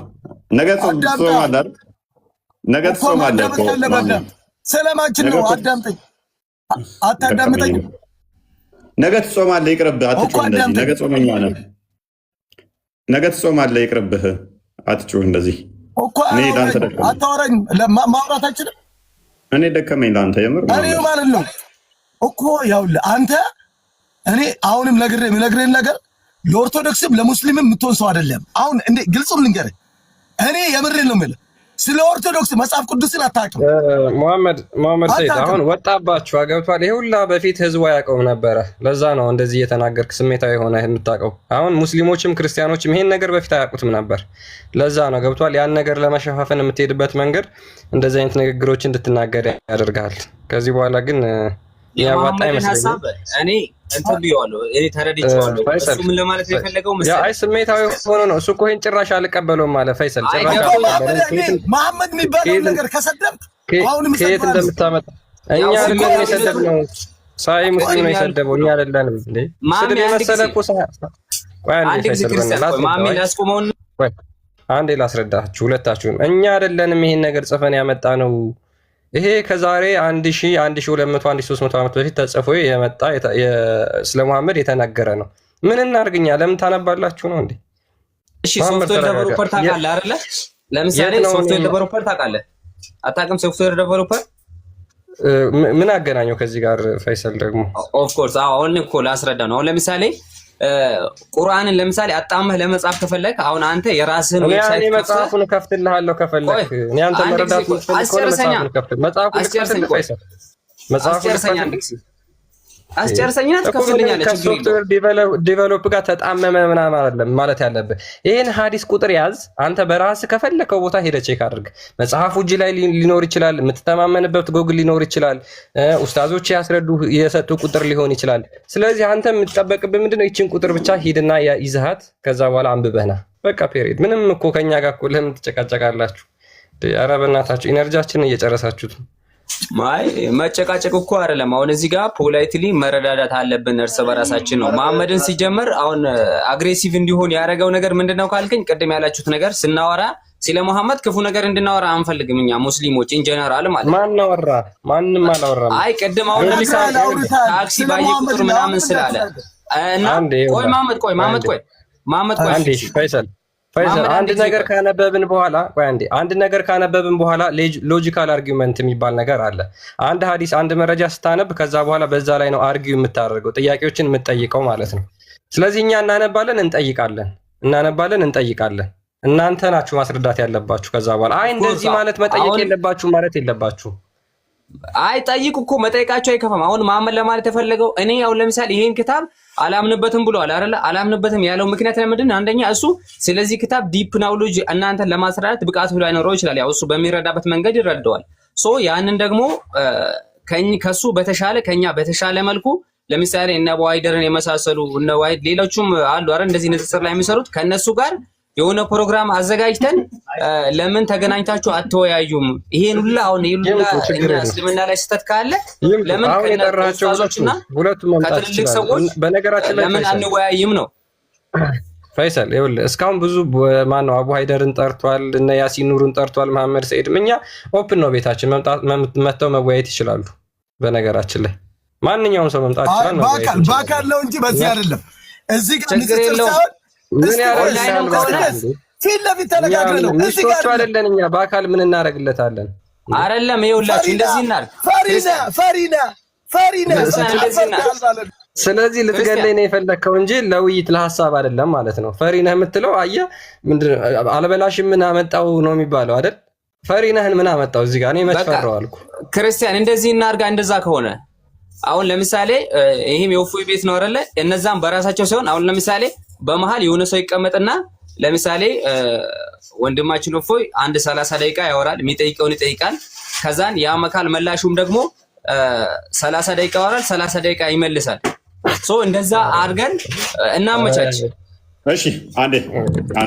ነገ ትጾማለህ። ነገ ትጾማለህ እኮ ሰላማችን ነው። አዳምጠኝ። አታዳምጠኝ። ነገ ትጾማለህ። ይቅርብህ። አትጩህ እንደዚህ። ነገ ጾመኛ ነህ። ነገ ትጾማለህ። ይቅርብህ። አትጩህ እንደዚህ። እኔ ለአንተ ደከመኝ። አታወራኝ። ማውራት አልችልም። እኔ ደከመኝ ለአንተ የምር እኔ ማለት ነው እኮ ያውልህ አንተ እኔ አሁንም ነግሬን ነገር ለኦርቶዶክስም ለሙስሊምም የምትሆን ሰው አይደለም። አሁን እንዴ ግልጹን ልንገርህ፣ እኔ የምሬን ነው የምልህ። ስለ ኦርቶዶክስ መጽሐፍ ቅዱስን አታውቅም። መሐመድ ሰይድ አሁን ወጣባችሁ አገብቷል። ይሄ ሁላ በፊት ህዝቡ አያውቀውም ነበረ። ለዛ ነው እንደዚህ እየተናገርክ ስሜታዊ ሆነ የምታውቀው። አሁን ሙስሊሞችም ክርስቲያኖችም ይሄን ነገር በፊት አያውቁትም ነበር። ለዛ ነው ገብቷል። ያን ነገር ለመሸፋፈን የምትሄድበት መንገድ እንደዚህ አይነት ንግግሮች እንድትናገር ያደርጋል። ከዚህ በኋላ ግን ያዋጣ ሀሳብ እኔ እንትን ብዬዋለሁ። እኔ ተረድቼዋለሁ። እሱ ምን ለማለት ነው የፈለገው መሰለኝ? አይ ስሜታዊ ሆኖ ነው እሱ እኮ ይሄን ጭራሽ አልቀበለውም አለ ፈይሰል። ጭራሽ መሐመድ የሚባለው ነገር ከሰደብክ አሁንም ከየት እንደምታመጣ እኛ አይደለም የሰደብነው፣ ሳይ ሙስሊም ነው የሰደበው፣ እኛ አይደለንም እንዴ። ስድብ የመሰለ እኮ አንድ ጊዜ ክርስቲያን ማሜን ያስቆመውን አንዴ ላስረዳችሁ ሁለታችሁም። እኛ አይደለንም ይሄን ነገር ጽፈን ያመጣ ነው። ይሄ ከዛሬ 1000 1200 1300 ዓመት በፊት ተጽፎ የመጣ ስለ መሐመድ የተነገረ ነው። ምን እናርግኛ? ለምን ታነባላችሁ ነው እንዴ? እሺ ሶፍትዌር ዴቨሎፐር ታውቃለህ አይደለ? ለምሳሌ ሶፍትዌር ዴቨሎፐር ታውቃለህ? አታውቅም? ሶፍትዌር ዴቨሎፐር ምን አገናኘው ከዚህ ጋር ፈይሰል? ደግሞ ኦፍ ኮርስ አሁን እኮ ላስረዳ ነው። አሁን ለምሳሌ ቁርአንን ለምሳሌ አጣመህ ለመጻፍ ከፈለክ አሁን አንተ የራስህን ዌብሳይት መጽሐፉን ከፍትልሃለሁ ከፈለክ እኔ አንተ መረዳት የምትፈልግ ከሆነ መጽሐፉን ከፍት መጽሐፉን አስጨርሰኝና ትከፍልኛለህ። ከሶፍትዌር ዴቨሎፕ ጋር ተጣመመ ምናምን አይደለም ማለት ያለብህ። ይሄን ሐዲስ ቁጥር ያዝ። አንተ በራስህ ከፈለከው ቦታ ሄደህ ቼክ አድርግ። መጽሐፉ እጅ ላይ ሊኖር ይችላል። የምትተማመንበት ጎግል ሊኖር ይችላል። ኡስታዞች ያስረዱ የሰጡ ቁጥር ሊሆን ይችላል። ስለዚህ አንተ የምትጠበቅብህ ምንድነው? ይችን ቁጥር ብቻ ሂድና ይዘሃት ከዛ በኋላ አንብበህና በቃ ፔሪድ። ምንም እኮ ከኛ ጋር እኮ ለምን ትጨቃጨቃላችሁ? ኧረ በእናታችሁ ኢነርጂያችንን እየጨረሳችሁት ነው። ማይ መጨቃጨቅ እኮ አይደለም። አሁን እዚህ ጋር ፖላይትሊ መረዳዳት አለብን እርስ በራሳችን ነው። መሐመድን ሲጀመር አሁን አግሬሲቭ እንዲሆን ያደረገው ነገር ምንድነው ካልከኝ፣ ቅድም ያላችሁት ነገር ስናወራ ስለ መሐመድ ክፉ ነገር እንድናወራ አንፈልግም እኛ ሙስሊሞች ኢን ጀነራል ማለት ነው። ማን አወራ? ማንም አላወራም። አይ ቅድም አሁን ለምሳሌ ታክሲ ባየ ቁጥር ምናምን ስላለ እና ቆይ መሐመድ ቆይ አንዴ ፈይሰል አንድ ነገር ካነበብን በኋላ ሎጂካል አርጊውመንት የሚባል ነገር አለ። አንድ ሐዲስ አንድ መረጃ ስታነብ ከዛ በኋላ በዛ ላይ ነው አርጊው የምታደርገው፣ ጥያቄዎችን የምትጠይቀው ማለት ነው። ስለዚህ እኛ እናነባለን፣ እንጠይቃለን። እናንተ ናችሁ ማስረዳት ያለባችሁ። ከዛ በኋላ አይ እንደዚህ ማለት መጠየቅ የለባችሁ ማለት የለባችሁ። አይ ጠይቁ እኮ መጠየቃቸው አይከፋም። አሁን መሐመድ ለማለት የፈለገው እኔ አሁን ለምሳሌ ይሄን ክታብ አላምንበትም ብሏል አይደለ? አላምንበትም ያለው ምክንያት ለምንድን ነው? አንደኛ እሱ ስለዚህ ክታብ ዲፕ ናውሌጅ እናንተን ለማስረዳት ብቃቱ ላይኖረው ይችላል። ያው እሱ በሚረዳበት መንገድ ይረዳዋል። ሶ ያንን ደግሞ ከሱ በተሻለ ከኛ በተሻለ መልኩ ለምሳሌ እነ አቡ ሃይደርን የመሳሰሉ እነ ዋሂድ ሌሎችም አሉ አይደል? እንደዚህ ንጽጽር ላይ የሚሰሩት ከነሱ ጋር የሆነ ፕሮግራም አዘጋጅተን ለምን ተገናኝታችሁ አትወያዩም? ይሄን ሁላ አሁን እስልምና ላይ ስህተት ካለ ለምን ከነራቸውና ሁለቱም መምጣት ይችላል። በነገራችን ላይ ለምን አንወያይም ነው ፈይሰል። ይኸውልህ እስካሁን ብዙ ማን ነው አቡ ሃይደርን ጠርቷል፣ እነ ያሲን ኑሩን ጠርቷል፣ መሐመድ ሰይድም። እኛ ኦፕን ነው ቤታችን፣ መጥተው መወያየት ይችላሉ። በነገራችን ላይ ማንኛውም ሰው መምጣት ይችላል። በአካል ነው እንጂ በዚህ አይደለም። እዚህ ጋር ችግር የለውም። ምን ያደርጋል? ፊት ለፊት ተነጋግረን ነው። እዚህ ጋር አይደለን እኛ በአካል ምን እናደርግለታለን? አይደለም ይኸውላችሁ እንደዚህ እናድርግ። ፈሪና ስለዚህ ልትገለኝ ነው የፈለግከው እንጂ ለውይይት ለሐሳብ አይደለም ማለት ነው። ፈሪነህ የምትለው አየህ፣ ምንድነው አልበላሽም ምን አመጣው ነው የሚባለው አይደል? ፈሪነህን ምን አመጣው እዚህ ጋር? እኔ መች ፈራው አልኩ። ክርስቲያን እንደዚህ እናድርጋ። እንደዛ ከሆነ አሁን ለምሳሌ ይሄም የእፎይ ቤት ነው አይደለ? እነዛም በራሳቸው ሲሆን አሁን ለምሳሌ በመሃል የሆነ ሰው ይቀመጥና ለምሳሌ ወንድማችን እፎይ አንድ 30 ደቂቃ ያወራል፣ የሚጠይቀውን ይጠይቃል። ከዛን ያ መካል መላሹም ደግሞ 30 ደቂቃ ያወራል፣ 30 ደቂቃ ይመልሳል። ሶ እንደዛ አድርገን እናመቻች። እሺ አንዴ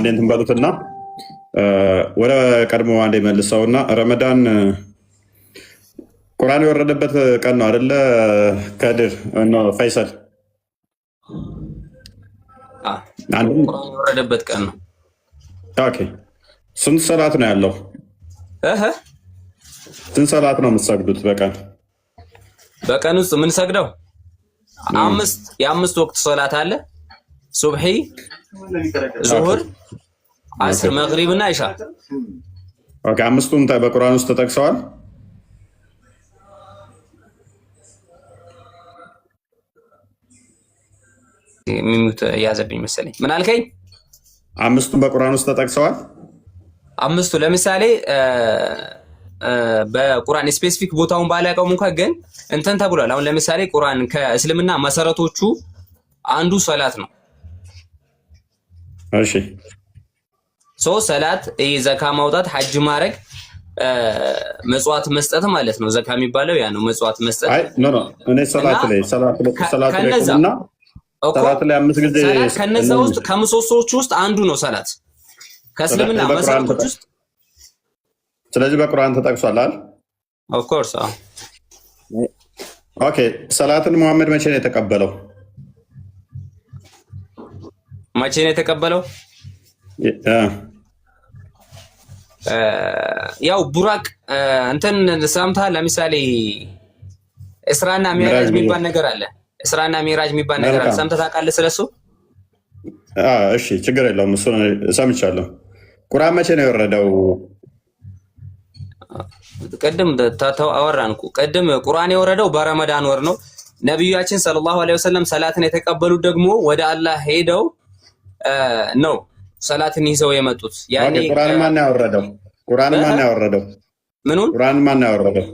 እንትን በሉትና ወደ ቀድሞ አንዴ መልሰውና ረመዳን ቁርአን የወረደበት ቀን ነው አይደለ? ከድር ነው ፈይሰል ቁርአን የወረደበት ቀን ነው። ኦኬ ስንት ሰላት ነው ያለው? ስንት ሰላት ነው የምትሰግዱት በቀን? በቀን ውስጥ ምን ሰግደው 5 የአምስት ወቅት ሰላት አለ። ሱብሂ፣ ዙሁር፣ አስር፣ መግሪብ እና ኢሻ። ኦኬ አምስቱም በቁርአን ውስጥ ተጠቅሰዋል። ሚሙት ያዘብኝ መሰለኝ። ምን አልከኝ? አምስቱም በቁርአን ውስጥ ተጠቅሰዋል። አምስቱ ለምሳሌ በቁርአን ስፔሲፊክ ቦታውን ባላውቀውም እንኳን ግን እንትን ተብሏል። አሁን ለምሳሌ ቁርአን ከእስልምና መሰረቶቹ አንዱ ሰላት ነው። እሺ ሰላት፣ ዘካ ማውጣት፣ ሐጅ ማድረግ፣ መጽዋት መስጠት ማለት ነው። ዘካ የሚባለው ያ ነው፣ መጽዋት መስጠት። አይ ኖ እኔ ሰላት ላይ እና ሰላት ላይ 5 ጊዜ ከነዛ ውስጥ ከምሰሶዎች ውስጥ አንዱ ነው ሰላት ከእስልምና መሰረቶች ውስጥ። ስለዚህ በቁርአን ተጠቅሷል አይደል? ኦፍ ኮርስ። ኦኬ ሰላትን መሐመድ መቼ ነው የተቀበለው? መቼ ነው የተቀበለው? ያው ቡራቅ እንትን ሰምተሃል? ለምሳሌ እስራና ሚራጅ የሚባል ነገር አለ። እስራና ሚራጅ የሚባል ነገር አለ። ሰምተህ ታውቃለህ ስለሱ? እሺ ችግር የለውም እሱ ሰምቻለሁ። ቁርአን መቼ ነው የወረደው? ቅድም አወራን እኮ። ቅድም ቁርአን የወረደው በረመዳን ወር ነው። ነብያችን ሰለላሁ ዐለይሂ ወሰለም ሰላትን የተቀበሉት ደግሞ ወደ አላህ ሄደው ነው ሰላትን ይዘው የመጡት። ያኔ ቁርአን ማን ያወረደው? ምኑን? ቁርአኑን ማን ያወረደው?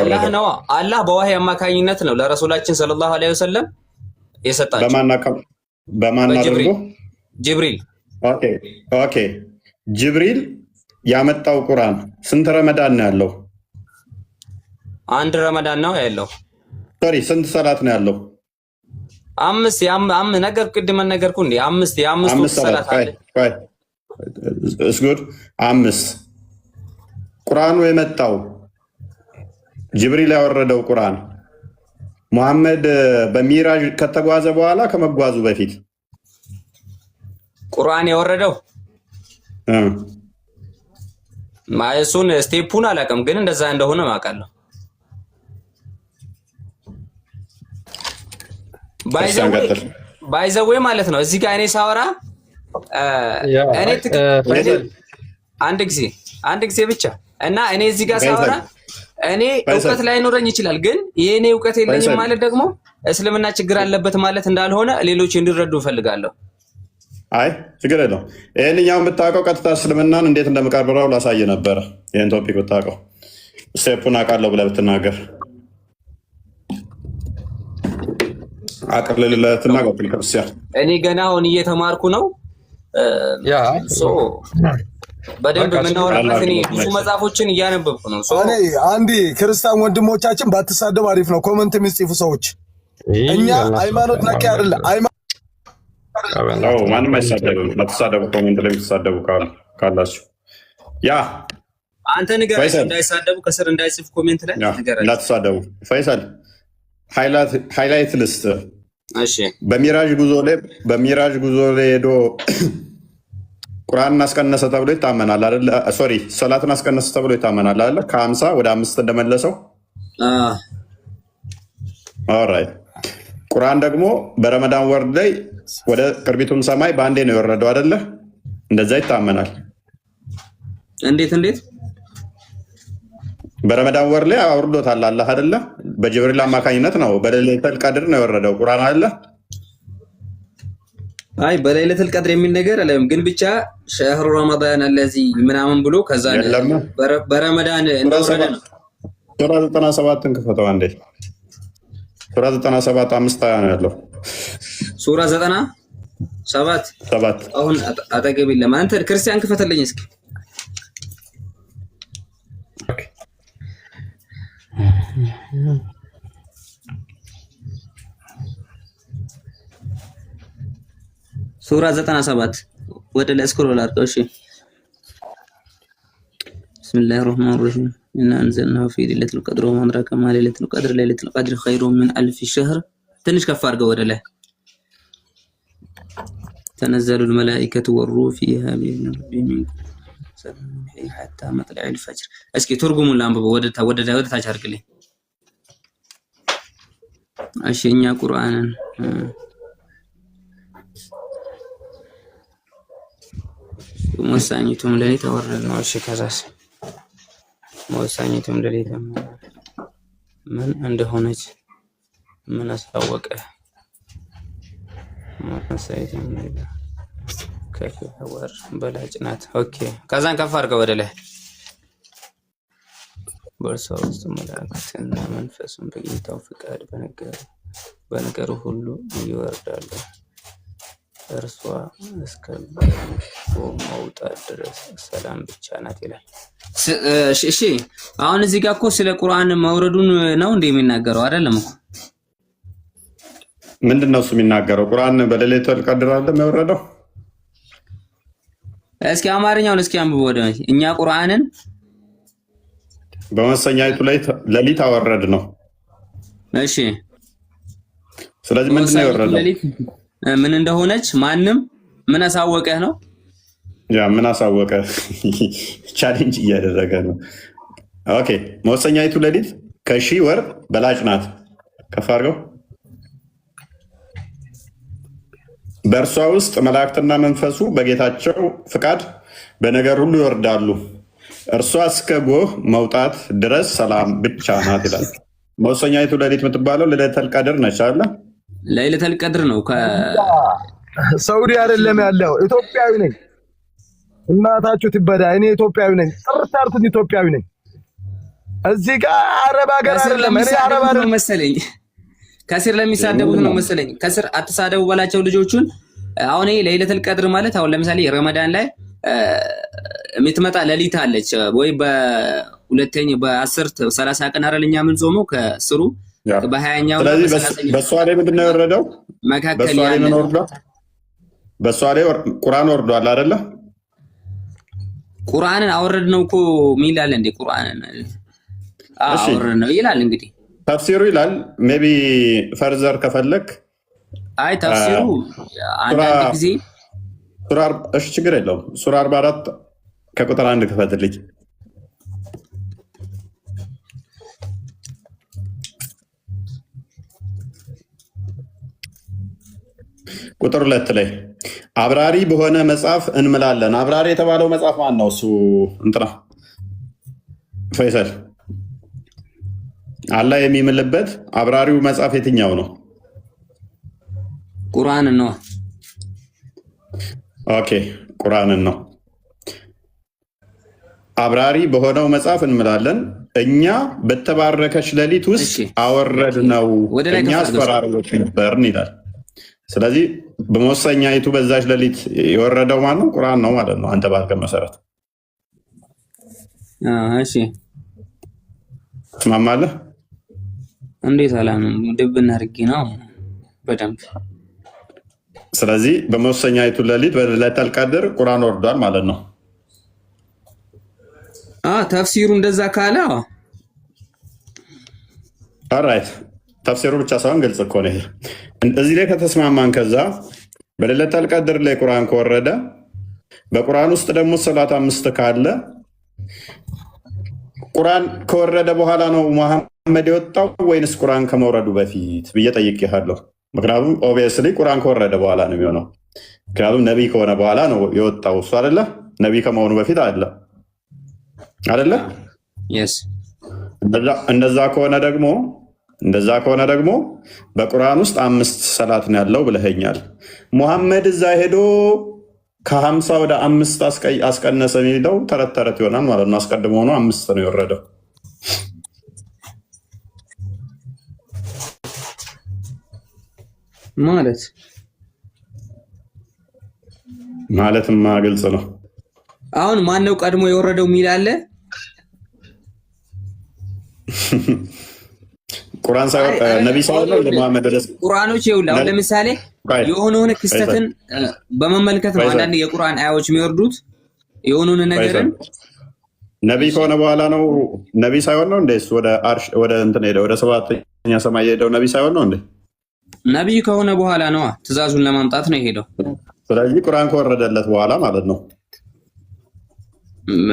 አላህ ነው። አላህ በዋህይ አማካኝነት ነው ለረሱላችን ሰለላሁ ዐለይሂ ወሰለም የሰጣቸው። በማን አድርጎ? ጅብሪል። ኦኬ ጅብሪል ያመጣው ቁርአን ስንት ረመዳን ነው ያለው? አንድ ረመዳን ነው ያለው። ሶሪ ስንት ሰላት ነው ያለው? 5 ነገር ቅድም ነገርኩ እንዴ? 5 ሰላት አለ። እስጉድ 5 ቁርአኑ የመጣው ጅብሪል ያወረደው ቁርአን መሐመድ በሚራጅ ከተጓዘ በኋላ ከመጓዙ በፊት ቁርአን የወረደው እሱን ስቴፑን አላውቅም፣ ግን እንደዛ እንደሆነ ማውቃለሁ። ባይዘዌ ማለት ነው። እዚህ ጋር እኔ ሳወራ እኔ አንድ ጊዜ ብቻ እና እኔ እዚህ ጋር ሳወራ እኔ እውቀት ላይኖረኝ ይችላል፣ ግን የእኔ እውቀት የለኝም ማለት ደግሞ እስልምና ችግር አለበት ማለት እንዳልሆነ ሌሎች እንዲረዱ እፈልጋለሁ። አይ ችግር የለውም። ይህንኛውን ብታውቀው ቀጥታ እስልምናን እንዴት እንደምቀርብረው ላሳየ ነበረ። ይህን ቶፒክ ብታውቀው ስቴፑን አውቃለሁ ብለህ ብትናገር አቅልልለትና ቀጥል። ክርስቲያን እኔ ገና አሁን እየተማርኩ ነው። በደንብ የምናወራበት እኔ ብዙ መጽሐፎችን እያነበብኩ ነው። እኔ አንዴ ክርስቲያን ወንድሞቻችን ባትሳደቡ አሪፍ ነው። ኮመንት የሚጽፉ ሰዎች እኛ ሃይማኖት ነክ አይደለ ማንም አይሳደብም። ለተሳደቡ ኮሜንት ላይ የተሳደቡ ካላችሁ ያ አንተ ንገራቸው እንዳይሳደቡ፣ ከስር እንዳይጽፉ ኮሜንት ላይ ንገራቸው እንዳትሳደቡ። ፈይሰል ሃይላይት ልስጥ። እሺ በሚራጅ ጉዞ ላይ ሄዶ ቁርአን አስቀነሰ ተብሎ ይታመናል አይደል? ሶሪ ሰላትን አስቀነሰ ተብሎ ይታመናል አይደል? ከ50 ወደ 5 እንደመለሰው ኦልራይት። ቁርአን ደግሞ በረመዳን ወር ላይ ወደ ቅርቢቱም ሰማይ በአንዴ ነው የወረደው አይደለ? እንደዛ ይታመናል። እንዴት በረመዳን ወር ላይ አውርዶታል አላህ አይደለ? በጅብሪል አማካኝነት ነው። በለይለቱል ቀድር ነው የወረደው ቁርአን አይደለ? አይ በለይለቱል ቀድር የሚል ነገር አለም፣ ግን ብቻ ሸህሩ ረመዳን አለዚ ምናምን ብሎ ከዛ በረመዳን እንደወረደ ነው። ሱራ 97ን ክፈተው አንዴ። ሱራ 97 5 ነው ያለው። ሱራ 97 አሁን አጠገብ የለም። አንተ ክርስቲያን ክፈተልኝ እስኪ። ሱራ 97 ወደ ላይ ስክሮል አድርገው። እሺ ቢስሚላሂር ረህማኒር ረሂም ኢና አንዘልናሁ ፊ ለይለቱል ቀድር ወማ አድራከ ማ ለይለቱል ቀድር ለይለቱል ቀድር ኸይሩን ሚን አልፊ ሸህር። ትንሽ ከፍ አድርገው ወደ ላይ ተነዘሉል መላኢከቱ ወሩህ ፊሃ ቢኢዝኒ ረቢሂም ሚን ሐታ መጥለዒል ፈጅር። እስኪ ትርጉሙን ላንብበው። ወደ ታች አድርግልኝ። እሺ እኛ ቁርአንን ወሳኝቱም ሌሊት አወረድን ነው። እሺ ከዛስ ወሳኝቱም ሌሊት ምን እንደሆነች ምን አሳወቀ? ወሳኝቱም ሌሊት ከወር በላጭ ናት። ኦኬ ከዛን ከፍ አድርገው ወደ ላይ። በእርሷ ውስጥ መላእክትና መንፈስም በጌታው ፍቃድ በነገሩ ሁሉ ይወርዳሉ። እርሷ እስከ መውጣት ድረስ ሰላም ብቻ ናት ይላል። እሺ አሁን እዚህ ጋር እኮ ስለ ቁርአን መውረዱን ነው እንደ የሚናገረው አይደለም እኮ። ምንድነው እሱ የሚናገረው? ቁርአን በሌሊቱል ቀድር አይደለም የወረደው? እስኪ አማርኛውን እስኪ አንብቦ ወደ እኛ ቁርአንን በመሰኛይቱ ላይ ሌሊት አወረድ ነው። እሺ ስለዚህ ምንድነው የወረደው? ምን እንደሆነች ማንም ምን አሳወቀህ ነው? ያ ምን አሳወቀ? ቻሌንጅ እያደረገ ነው። ኦኬ መወሰኛይቱ ሌሊት ከሺህ ወር በላጭ ናት። ከፍ አድርገው። በእርሷ ውስጥ መላእክትና መንፈሱ በጌታቸው ፍቃድ በነገር ሁሉ ይወርዳሉ። እርሷ እስከ ጎህ መውጣት ድረስ ሰላም ብቻ ናት ይላል። መወሰኛይቱ ሌሊት የምትባለው ለይለቱል ቀድር ነች አለ። ለይለቱል ቀድር ነው። ሳውዲ አይደለም ያለው፣ ኢትዮጵያዊ ነኝ። እናታችሁ ትበዳ። እኔ ኢትዮጵያዊ ነኝ። ጥርት አልኩኝ፣ ኢትዮጵያዊ ነኝ። እዚህ ጋር አረብ ሀገር አይደለም። እኔ አረብ አይደለም መሰለኝ። ከስር ለሚሳደቡት ነው መሰለኝ። ከስር አትሳደቡ በላቸው ልጆቹን። አሁን ይሄ ለይለቱል ቀድር ማለት አሁን ለምሳሌ ረመዳን ላይ የምትመጣ ሌሊት አለች ወይ በሁለተኛ በ30 ቀን አይደለኛ ምን ጾመው ከስሩ በ20ኛው በሷ ላይ ምንድነው የወረደው? መካከል በሷ ላይ ቁርአን ወርዷል አይደለ? ቁርአንን አወረድ ነው እኮ ሚላል እንዴ? ቁርአንን አወረድ ነው ይላል። እንግዲህ ተፍሲሩ ይላል። ሜቢ ፈርዘር ከፈለክ አይ ተፍሲሩ አንዳንድ ጊዜ እሺ ችግር የለውም። ሱራ 44 ከቁጥር 1 ክፈትልኝ። ቁጥር 2 ላይ አብራሪ በሆነ መጽሐፍ እንምላለን። አብራሪ የተባለው መጽሐፍ ማን ነው? እሱ እንትና ፈይሰል አላህ የሚምልበት አብራሪው መጽሐፍ የትኛው ነው? ቁርአንን ነው። ኦኬ ቁርአንን ነው። አብራሪ በሆነው መጽሐፍ እንምላለን፣ እኛ በተባረከች ሌሊት ውስጥ አወረድ ነው፣ እኛ አስፈራሪዎች ነበርን ይላል። ስለዚህ በመወሰኛይቱ በዛች ሌሊት የወረደው ማን ነው? ቁርአን ነው ማለት ነው። አንተ ባልከን መሰረት እሺ ትስማማለህ? እንዴት አላምን? ድብና አድርጌ ነው በደንብ። ስለዚህ በመወሰኛይቱ ሌሊት በለይለቱል ቀድር ቁርአን ወርዷል ማለት ነው። ተፍሲሩ እንደዛ ካለ ኦልራይት፣ ተፍሲሩ ብቻ ሳይሆን ግልጽ እኮ ነው። እዚህ ላይ ከተስማማን ከዛ በለይለቱል ቀድር ላይ ቁርአን ከወረደ በቁርአን ውስጥ ደግሞ ሰላት 5 ካለ ቁርአን ከወረደ በኋላ ነው መሐመድ የወጣው ወይንስ ቁርአን ከመውረዱ በፊት ብዬ ጠይቄሃለሁ። ምክንያቱም ኦብቪየስሊ ቁርአን ከወረደ በኋላ ነው የሚሆነው። ምክንያቱም ነቢይ ከሆነ በኋላ ነው የወጣው እሱ አይደለ? ነቢይ ከመሆኑ በፊት አይደለ? እንደዛ ከሆነ ደግሞ በቁርአን ውስጥ 5 ሰላት ነው ያለው ብለኸኛል። ሙሐመድ እዛ ሄዶ ከ50 ወደ 5 አስቀነሰ የሚለው ተረት ተረት ይሆናል ማለት ነው። አስቀድሞ ሆኖ 5 ነው የወረደው። ማለትማ ግልጽ ነው። አሁን ማን ነው ቀድሞ የወረደው የሚል አለ? ቁርአን ሳይሆን ነብይ ሳይሆን ለሙሐመድ ደስ ቁርአኖች ይኸውልህ፣ አሁን ለምሳሌ የሆነ ክስተትን በመመልከት ነው አንዳንድ የቁርአን አያዎች የሚወርዱት። የሆነውን ነገርን ነብይ ከሆነ በኋላ ነው ነብይ ሳይሆን ነው እንዴ? ወደ አርሽ ወደ እንትን ሄደ ወደ ሰባተኛ ሰማይ ሄደው ነብይ ሳይሆን ነው እንዴ? ነብይ ከሆነ በኋላ ነው ትእዛዙን ለማምጣት ነው የሄደው። ስለዚህ ቁርአን ከወረደለት በኋላ ማለት ነው።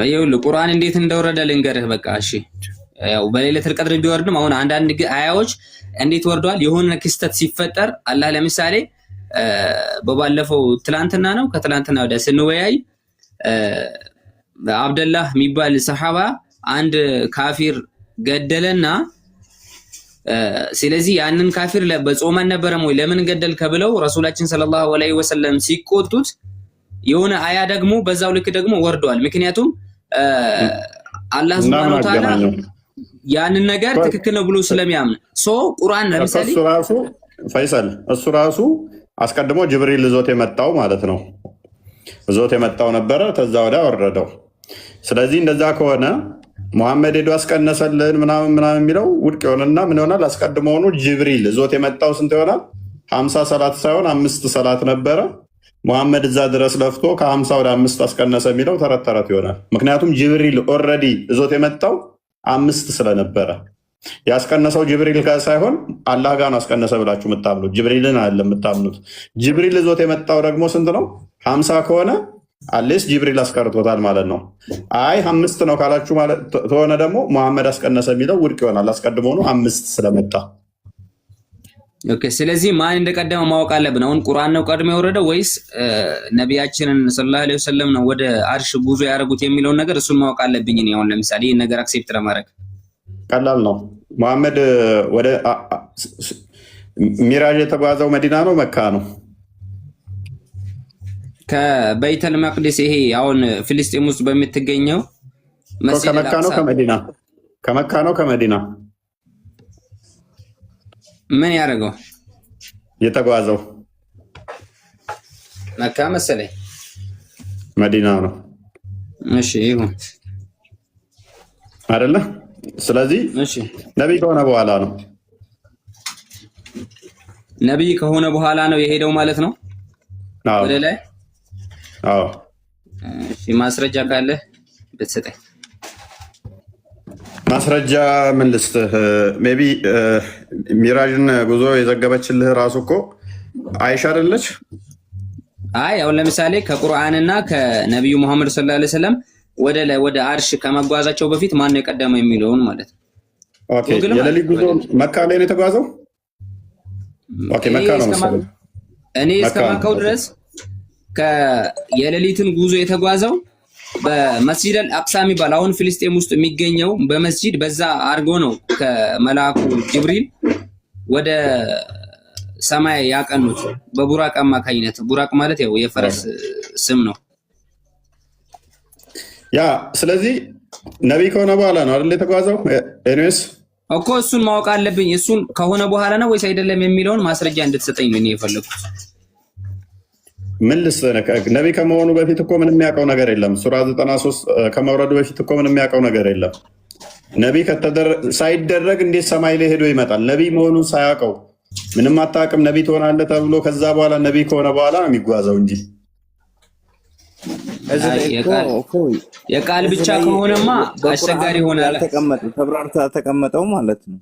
ይኸውልህ ቁርአን እንዴት እንደወረደ ልንገርህ። በቃ እሺ፣ ያው በሌሊቱል ቀድር ቢወርድም አሁን አንዳንድ አያዎች እንዴት ወርደዋል? የሆነ ክስተት ሲፈጠር አላህ ለምሳሌ በባለፈው ትላንትና ነው ከትላንትና ወደ ስንወያይ አብደላህ የሚባል ሰሃባ አንድ ካፊር ገደለና ስለዚህ ያንን ካፊር በጾመን ነበረም ወይ ለምን ገደልከ ብለው ረሱላችን ሰለላሁ ዐለይሂ ወሰለም ሲቆጡት የሆነ አያ ደግሞ በዛው ልክ ደግሞ ወርዷል። ምክንያቱም አላህ ሱብሃነሁ ወተዓላ ያንን ነገር ትክክል ነው ብሎ ስለሚያምን ቁርአን ለምሳሌ እሱ ራሱ ፈይሰል እሱ ራሱ አስቀድሞ ጅብሪል ዞት የመጣው ማለት ነው። ዞት የመጣው ነበረ፣ ከዛ ወዲያ ወረደው። ስለዚህ እንደዛ ከሆነ ሙሐመድ ሄዶ አስቀነሰልን ምናምን የሚለው ውድቅ ይሆንና ምን ይሆናል? አስቀድሞውኑ ጅብሪል ዞት የመጣው ስንት ይሆናል? 50 ሰላት ሳይሆን 5 ሰላት ነበረ። ሙሐመድ እዛ ድረስ ለፍቶ ከ50 ወደ 5 አስቀነሰ የሚለው ተረት ተረት ይሆናል። ምክንያቱም ጅብሪል ኦልሬዲ ዞት የመጣው 5 ስለነበረ ያስቀነሰው ጅብሪል ጋር ሳይሆን አላህ ጋር ነው አስቀነሰ ብላችሁ የምታምኑት፣ ጅብሪልን አለ የምታምኑት። ጅብሪል ዞት የመጣው ደግሞ ስንት ነው? 50 ከሆነ አሌስ ጅብሪል አስቀርቶታል ማለት ነው። አይ 5 ነው ካላችሁ ማለት ተሆነ ደግሞ ሙሐመድ አስቀነሰ የሚለው ውድቅ ይሆናል። አስቀድሞ ነው 5 ስለመጣ። ኦኬ፣ ስለዚህ ማን እንደቀደመ ማወቅ አለብን። አሁን ቁርአን ነው ቀድሞ የወረደው ወይስ ነቢያችንን ሰለላሁ ዐለይሂ ወሰለም ነው ወደ አርሽ ጉዞ ያደረጉት የሚለውን ነገር እሱን ማወቅ አለብኝ። እኔ አሁን ለምሳሌ ይህን ነገር አክሴፕት ለማድረግ ቀላል ነው። ሙሐመድ ወደ ሚራጅ የተጓዘው መዲና ነው መካ ነው? ከበይተል መቅዲስ ይሄ አሁን ፍልስጤም ውስጥ በምትገኘው መስጂድ ከመካ ነው ከመዲና? ከመካ ነው ከመዲና? ምን ያደርገው የተጓዘው? መካ መሰለኝ። መዲና ነው። እሺ ይሁን አይደለ? ስለዚህ እሺ ነብይ ከሆነ በኋላ ነው። ነብይ ከሆነ በኋላ ነው የሄደው ማለት ነው ወደ ላይ። አዎ እሺ፣ ማስረጃ ካለ ብትሰጠኝ። ማስረጃ ምን ልስጥህ? ሜቢ ሚራጅን ጉዞ የዘገበችልህ ራሱ እኮ አይሻ አይደለች? አይ አሁን ለምሳሌ ከቁርአንና ከነቢዩ መሐመድ ሰለላሁ ዐለይሂ ወሰለም ወደ አርሽ ከመጓዛቸው በፊት ማን ነው የቀደመው የሚለውን ማለት ነው። ኦኬ፣ የሌሊት ጉዞ መካ ላይ ነው የተጓዘው? ኦኬ፣ መካ ነው መሰለኝ። እኔ እስከማውቀው ድረስ የሌሊትን ጉዞ የተጓዘው በመስጂድ አልአቅሳ የሚባል አሁን ፍልስጤም ውስጥ የሚገኘው በመስጂድ በዛ አድርጎ ነው ከመልአኩ ጅብሪል ወደ ሰማይ ያቀኑት በቡራቅ አማካኝነት። ቡራቅ ማለት ያው የፈረስ ስም ነው። ያ ስለዚህ ነቢይ ከሆነ በኋላ ነው አይደል የተጓዘው? ኤኒዌይስ እኮ እሱን ማወቅ አለብኝ። እሱን ከሆነ በኋላ ነው ወይስ አይደለም የሚለውን ማስረጃ እንድትሰጠኝ ነው እኔ የፈለኩት። ምን ልስነክ ነቢይ ከመሆኑ በፊት እኮ ምንም የሚያውቀው ነገር የለም። ሱራ 93 ከመውረዱ በፊት እኮ ምንም የሚያውቀው ነገር የለም። ነቢይ ሳይደረግ እንዴት ሰማይ ላይ ሄዶ ይመጣል? ነቢይ መሆኑን ሳያውቀው ምንም አታውቅም ነቢይ ትሆናለህ ተብሎ ከዛ በኋላ ነቢይ ከሆነ በኋላ ነው የሚጓዘው እንጂ የቃል ብቻ ከሆነማ አስቸጋሪ ይሆናል። ተብራርቶ ተቀመጠው ማለት ነው።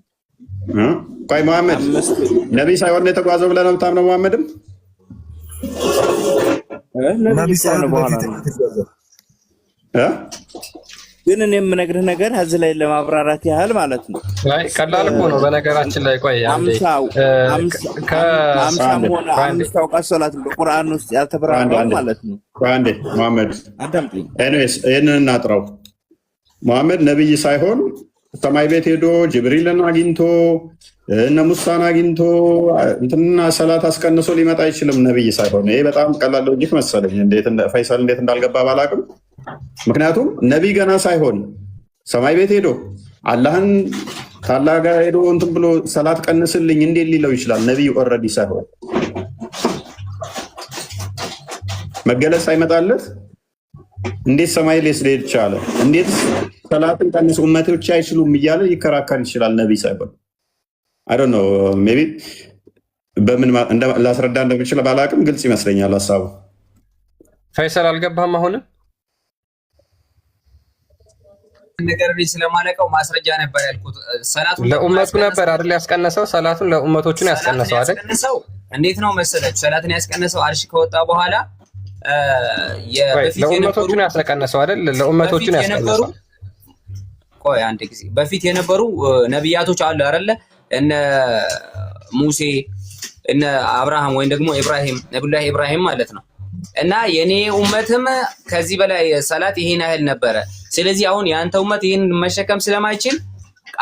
ቆይ መሐመድ ነቢይ ሳይሆን የተጓዘው ብለህ ነው የምታምነው? መሐመድም ግን እኔ የምነግርህ ነገር እዚህ ላይ ለማብራራት ያህል ማለት ነው። ቀላል እኮ ነው በነገራችን ላይ። ቆይ አምስታው ቀሶላት በቁርአን ውስጥ ያልተብራራው ማለት ነው። አንዴ መሐመድ ኤኒዌይስ ይህንን እናጥራው። መሐመድ ነቢይ ሳይሆን ሰማይ ቤት ሄዶ ጅብሪልን አግኝቶ እነ ሙሳን አግኝቶ እንትና ሰላት አስቀንሶ ሊመጣ አይችልም ነቢይ ሳይሆን። ይሄ በጣም ቀላል ሎጂክ መሰለኝ። ፈይሰል እንዴት እንዳልገባ ባላቅም፣ ምክንያቱም ነቢይ ገና ሳይሆን ሰማይ ቤት ሄዶ አላህን ካላህ ጋር ሄዶ እንትን ብሎ ሰላት ቀንስልኝ እንዴት ሊለው ይችላል? ነቢይ ኦልሬዲ ሳይሆን መገለጽ ሳይመጣለት እንዴት ሰማይ ላይ ስለሄድ ቻለ? እንዴት ሰላትን ቀንስ ኡመቶች አይችሉም እያለ ይከራከር ይችላል ነብይ ሳይሆን? አይ ዶንት ኖ ሜቢ በምን ላስረዳ እንደምችል ባላቅም ግልጽ ይመስለኛል ሀሳቡ። ፈይሰል አልገባህም? አሁንም ነገር ላይ ስለማለቀው ማስረጃ ነበር ያልኩት። ሰላቱን ለኡመቱ ነበር አይደል ያስቀነሰው? ሰላቱን ለኡመቶቹ ነው ያስቀነሰው አይደል? እንዴት ነው መሰለህ ሰላትን ያስቀነሰው አርሽ ከወጣ በኋላ ለኡመቶቹ ነው ያስቀነሰው አይደል? ለኡመቶቹ ነው ያስቀነሰው። ቆይ አንድ ጊዜ በፊት የነበሩ ነብያቶች አሉ አይደለ? እነ ሙሴ እነ አብርሃም ወይም ደግሞ ኢብራሂም ነብዩላህ ኢብራሂም ማለት ነው። እና የኔ ኡመትም ከዚህ በላይ ሰላት ይሄን ያህል ነበረ። ስለዚህ አሁን ያንተ ኡመት ይሄን መሸከም ስለማይችል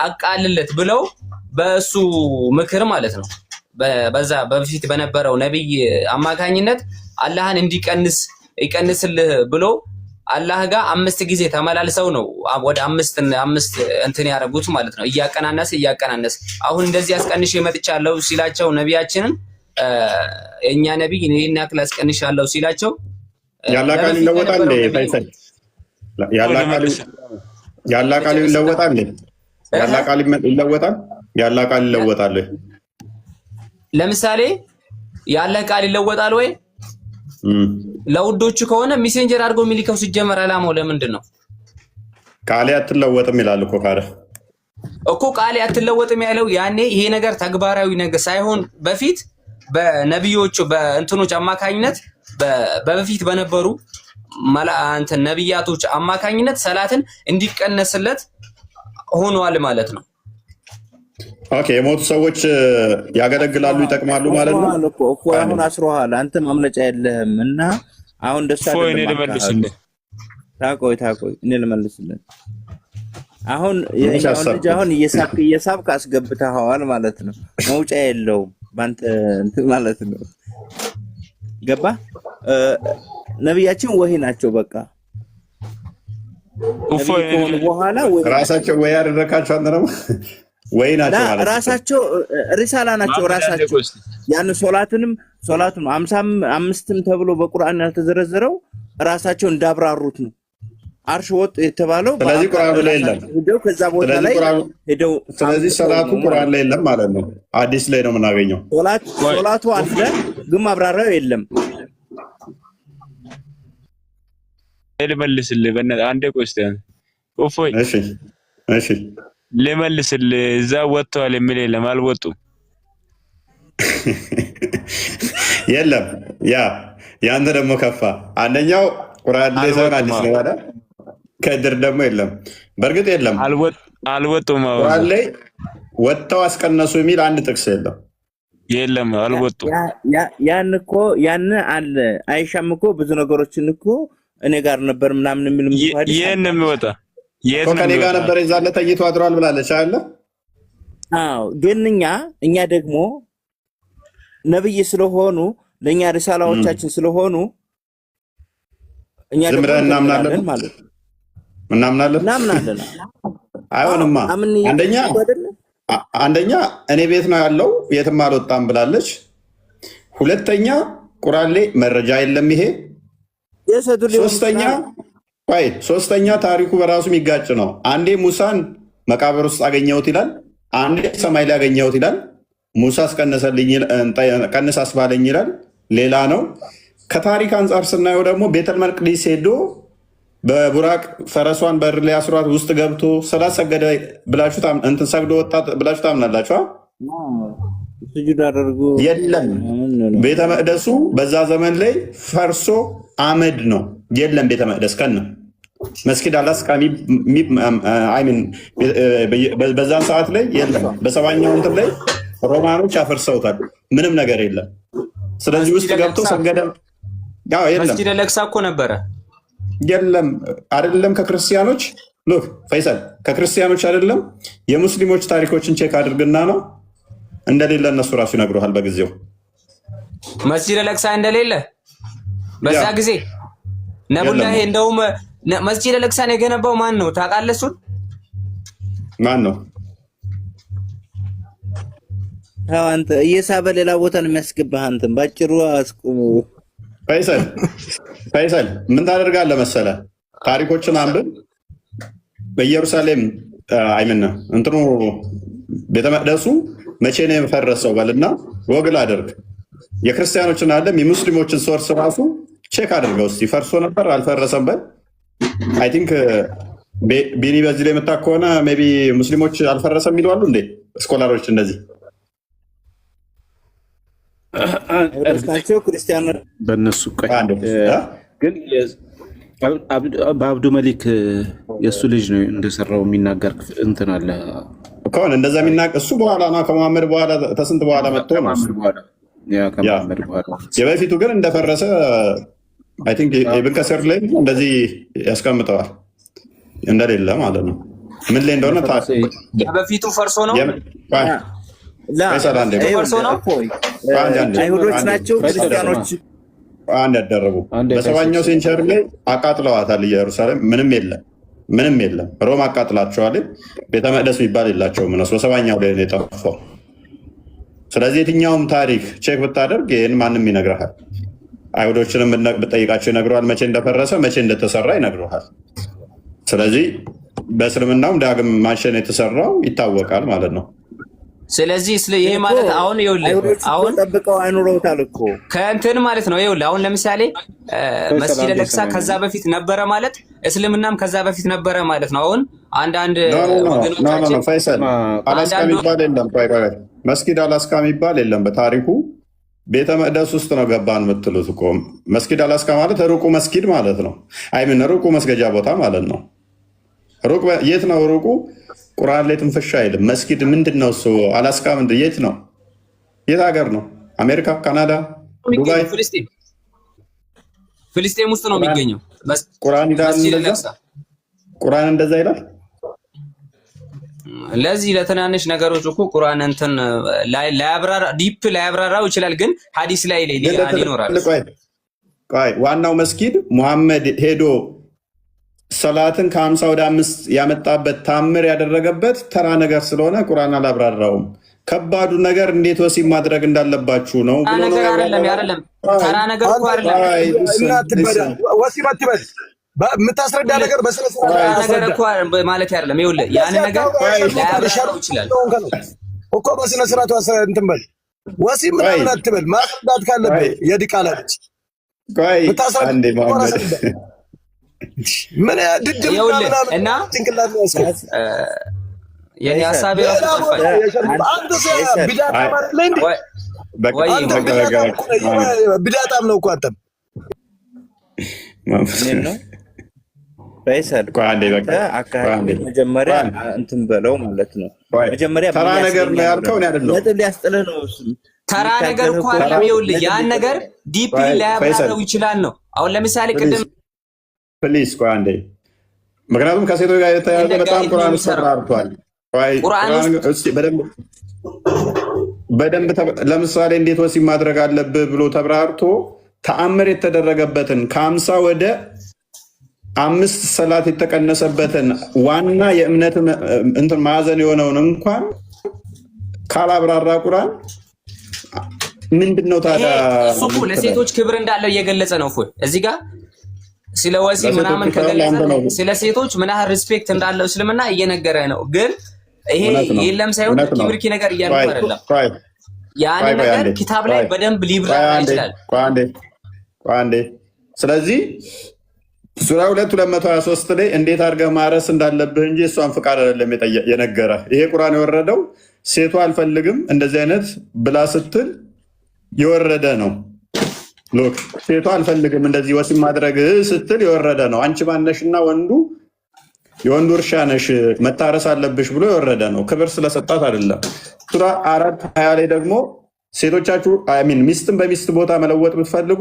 አቃልለት ብለው በእሱ ምክር ማለት ነው በዛ በፊት በነበረው ነብይ አማካኝነት አላህን እንዲቀንስ ይቀንስልህ ብሎ አላህ ጋር 5 ጊዜ ተመላልሰው ነው ወደ አምስት እንትን ያደረጉት ማለት ነው። እያቀናነስ አሁን እንደዚህ አስቀንሽ መጥቻለሁ ሲላቸው ነቢያችንን እኛ ነብይ እኔና ክላስ ቀንሻለሁ ሲላቸው ያላቃል ይለወጣል እንዴ? ፈይሰል ያላቃል ይለወጣል እንዴ? ያላቃል ይለወጣል። ለምሳሌ ያለ ቃል ይለወጣል ወይ? ለውዶቹ ከሆነ ሜሴንጀር አድርጎ የሚልከው ሲጀመር አላማው ለምንድን ነው? ቃሌ አትለወጥም ይላል እኮ ቃሌ አትለወጥም ያለው ያኔ ይሄ ነገር ተግባራዊ ነገር ሳይሆን በፊት በነብዮቹ በእንትኖች አማካኝነት በፊት በነበሩ ነብያቶች አማካኝነት ሰላትን እንዲቀነስለት ሆኗል ማለት ነው። ኦኬ የሞቱ ሰዎች ያገለግላሉ ይጠቅማሉ ማለት ነው እኮ አሁን አስሮሃል አንተ ማምለጫ የለህም እና አሁን ደስ አይደለም። ታቆይ እኔ ልመልስልህ። አሁን ልጅ አሁን እየሳብክ አስገብተኸዋል ማለት ነው። መውጫ የለውም ባንተ እንትን ማለት ነው። ገባ? ነብያችን ወህይ ናቸው። በቃ በኋላ ራሳቸው ወይ ያደረካቸው አንተ ነው ወይ ናቸው ማለት ራሳቸው ሪሳላ ናቸው። ራሳቸው ያን ሶላቱን 55ም ተብሎ በቁርአን ያልተዘረዘረው ራሳቸው እንዳብራሩት ነው። አርሽ ወጥ የተባለው ስለዚህ ቁርአን ላይ የለም። ከዛ ቦታ ላይ ሄደው ስለዚህ ሰላቱ ቁርአን ላይ የለም ማለት ነው። አዲስ ላይ ነው የምናገኘው። ሶላቱ አለ ግን ማብራሪያው የለም። ልመልስልህ በእናትህ አንዴ ቆይ እስኪ እፎይ እሺ ልመልስልህ። እዛ ወጥተዋል የሚል የለም አልወጡም። የለም ያንተ ደግሞ ከፋ። አንደኛው ቁርአን ላይ ሰው አዲስ ነው አይደል? ከድር ደግሞ የለም። በእርግጥ የለም አልወጡም። ቁርአን ላይ ወጥተው አስቀነሱ የሚል አንድ ጥቅስ የለም አልወጡም። ያን አለ አይሻም እኮ ብዙ ነገሮችን እኮ እኔ ጋር ነበር ምናምን የሚል ሙሐዲስ የት ነው የሚወጣ? የት ነው ከኔ ጋር ነበር ይዛለ ተይቶ አድሯል ብላለች አይደል? አዎ ግን እኛ ደግሞ ነብይ ስለሆኑ ለኛ ሪሳላዎቻችን ስለሆኑ እኛ ደግሞ እናምናለን ማለት ነው። እናምናለን። አይሆንማ። አንደኛ እኔ ቤት ነው ያለው የትም አልወጣም ብላለች። ሁለተኛ ቁርአን ላይ መረጃ የለም ይሄ። ሶስተኛ ታሪኩ በራሱ የሚጋጭ ነው። አንዴ ሙሳን መቃብር ውስጥ አገኘሁት ይላል፣ አንዴ ሰማይ ላይ አገኘሁት ይላል። ሙሳ ቀንስ አስባለኝ ይላል፣ ሌላ ነው። ከታሪክ አንጻር ስናየው ደግሞ ቤተል መቅዲስ ሄዶ በቡራቅ ፈረሷን በር ላይ አስሯት ውስጥ ገብቶ ሰላት ሰገደ ብላችሁ እንትን ሰግዶ ወጣ ብላችሁ ታምናላችሁ? የለም። ቤተ መቅደሱ በዛ ዘመን ላይ ፈርሶ አመድ ነው። የለም ቤተ መቅደስ ከነ መስጊድ አላስቃ በዛን ሰዓት ላይ የለም። በሰባኛው እንትን ላይ ሮማኖች አፈርሰውታል። ምንም ነገር የለም። ስለዚህ ውስጥ ገብቶ ሰገደ። መስጊድ ለቅሳ እኮ ነበረ። የለም አይደለም። ከክርስቲያኖች ሉክ ፈይሰል ከክርስቲያኖች አይደለም የሙስሊሞች ታሪኮችን ቼክ አድርግና ነው እንደሌለ እነሱ ራሱ ይነግሩሃል። በጊዜው መስጂድ ለቅሳ እንደሌለ በዛ ጊዜ ነብዩላህ እንደውም መስጂድ ለቅሳን የገነባው ማን ነው ታውቃለህ? እሱን ማን ነው? አንተ እየሳበ ሌላ ቦታ ነው የሚያስገባህ። አንተም ባጭሩ አስቁሙ። ፈይሰል ምን ታደርጋለህ መሰለህ? ታሪኮችን አንብብ። በኢየሩሳሌም አይምን እንትኑ ቤተ መቅደሱ መቼ ነው የፈረሰው በልና ጎግል አድርግ። የክርስቲያኖችን አለም የሙስሊሞችን ሶርስ ራሱ ቼክ አድርገው እስቲ ፈርሶ ነበር አልፈረሰም በል። አይ ቲንክ ቢኒ በዚህ ላይ የምታውቅ ከሆነ ሜይ ቢ ሙስሊሞች አልፈረሰም የሚሉ አሉ እንዴ ስኮላሮች እንደዚህ እርሳቸው ክርስቲያን በእነሱ ግን በአብዱ መሊክ የእሱ ልጅ ነው እንደሰራው የሚናገር እንትን አለ ከሆነ እንደዛ የሚናገር እሱ በኋላ ነው ከመሐመድ በኋላ ተስንት በኋላ መጥቶ ነው የበፊቱ ግን እንደፈረሰ አይ ቲንክ ኢብን ከሰር ላይ እንደዚህ ያስቀምጠዋል እንደሌለ ማለት ነው። ምን ላይ እንደሆነ በፊቱ ፈርሶ ነው አይሁዶች ናቸው ክርስቲያኖች አንድ ያደረጉ በሰባኛው ሴንቸሪ ላይ አቃጥለዋታል። ኢየሩሳሌም ምንም የለም። ሮም አቃጥላቸዋል። ቤተ መቅደስ የሚባል የላቸውም እነሱ በሰባኛው ላይ ነው የጠፋው። ስለዚህ የትኛውም ታሪክ ቼክ ብታደርግ ይህን ማንም ይነግርሃል። አይሁዶችንም ብጠይቃቸው ይነግረዋል። መቼ እንደፈረሰ መቼ እንደተሰራ ይነግረዋል። ስለዚህ በእስልምናውም ዳግም ማሸን የተሰራው ይታወቃል ማለት ነው። ስለዚህ ይሄ ማለት አሁን ይኸውልህ አሁን ጠብቀው አይኖረውታል እኮ ከእንትን ማለት ነው። ይኸውልህ አሁን ለምሳሌ መስጊድ አልአቅሳ ከዛ በፊት ነበረ ማለት እስልምናም ከዛ በፊት ነበረ ማለት ነው። አሁን አንዳንድ ወገኖቻችን ፈይሰል አላስካ የሚባል የለም። መስጊድ አላስካ የሚባል የለም በታሪኩ ቤተ መቅደስ ውስጥ ነው ገባን የምትሉት እኮ። መስጊድ አላስካ ማለት ሩቁ መስጊድ ማለት ነው። አይምን ሩቁ መስገጃ ቦታ ማለት ነው። ሩቅ የት ነው ሩቁ? ቁርአን ላይ ትንፍሻ አይልም። መስጊድ ምንድን ነው እሱ? አላስካ ምንድን የት ነው? የት ሀገር ነው? አሜሪካ፣ ካናዳ፣ ዱባይ፣ ፍልስጤም ውስጥ ነው የሚገኘው። ቁርአን እንደዛ ይላል። ለዚህ ለትናንሽ ነገሮች እኮ ቁርአን እንትን ላያብራራ ዲፕ ላያብራራው ይችላል፣ ግን ሐዲስ ላይ ይኖራል። ዋናው መስጊድ ሙሐመድ ሄዶ ሰላትን ከ50 ወደ 5 ያመጣበት ታምር ያደረገበት ተራ ነገር ስለሆነ ቁርአን አላብራራውም። ከባዱ ነገር እንዴት ወሲብ ማድረግ እንዳለባችሁ ነው ብሎ ነው አይደለም። ተራ ነገር እኮ አይደለም። ወሲብ አትበል የምታስረዳ ነገር በስነ ስርዓት ነገር እኮ ማለት አይደለም። ይኸውልህ ያን ነገር ላያብራራው ይችላል እኮ በስነ ስርዓት እንትን በል። ወሲብ ምናምን አትበል። ማስረዳት ካለብህ የዲቃላ ልጅ አንዴ ማለት ምን ድድም እና የኔ ሀሳብ ራሱ ቢዳጣም ነው እኮ አንተም ፈይሰል መጀመሪያ እንትን በለው ማለት ነው። መጀመሪያ ተራ ነገር ነው ያልከው ነው አይደለም። ነጥብ ሊያስጥልህ ነው እሱ ተራ ነገር እኮ አይደለም። ይኸውልህ ያን ነገር ዲፕሊ ላያብራራው ይችላል ነው። አሁን ለምሳሌ ቅድም ፕሊስ ቆይ አንዴ፣ ምክንያቱም ከሴቶች ጋር የተያያዘ በጣም ቁርአን ተብራርቷል። በደንብ ለምሳሌ እንዴት ወሲብ ማድረግ አለብህ ብሎ ተብራርቶ ተአምር የተደረገበትን ከ50 ወደ 5 ሰላት የተቀነሰበትን ዋና የእምነት እንትን ማዕዘን የሆነውን እንኳን ካላብራራ ቁርአን ምንድነው ታዲያ? እሱ ለሴቶች ክብር እንዳለው እየገለጸ ነው እዚህ ጋር ስለ ወሲብ ምናምን ከገለጸ ስለ ሴቶች ምን ያህል ሪስፔክት እንዳለው እስልምና እየነገረ ነው። ግን ይሄ የለም ሳይሆን ኪብርኪ ነገር እያልኩ አይደለም። ያን ነገር ኪታብ ላይ በደንብ ሊብራራ ይችላል። አንዴ ስለዚህ ሱራ 2:223 ላይ እንዴት አድርገህ ማረስ እንዳለብህ እንጂ እሷን ፍቃድ አይደለም የነገረ። ይሄ ቁርአን የወረደው ሴቷ አልፈልግም እንደዚህ አይነት ብላ ስትል የወረደ ነው። ሎክ ሴቷ አልፈልግም እንደዚህ ወሲብ ማድረግ ስትል የወረደ ነው። አንቺ ማነሽና ወንዱ የወንዱ እርሻ ነሽ መታረስ አለብሽ ብሎ የወረደ ነው። ክብር ስለሰጣት አይደለም። ሱራ 4:20 ላይ ደግሞ ሴቶቻችሁ ሚስትን በሚስት ቦታ መለወጥ ብትፈልጉ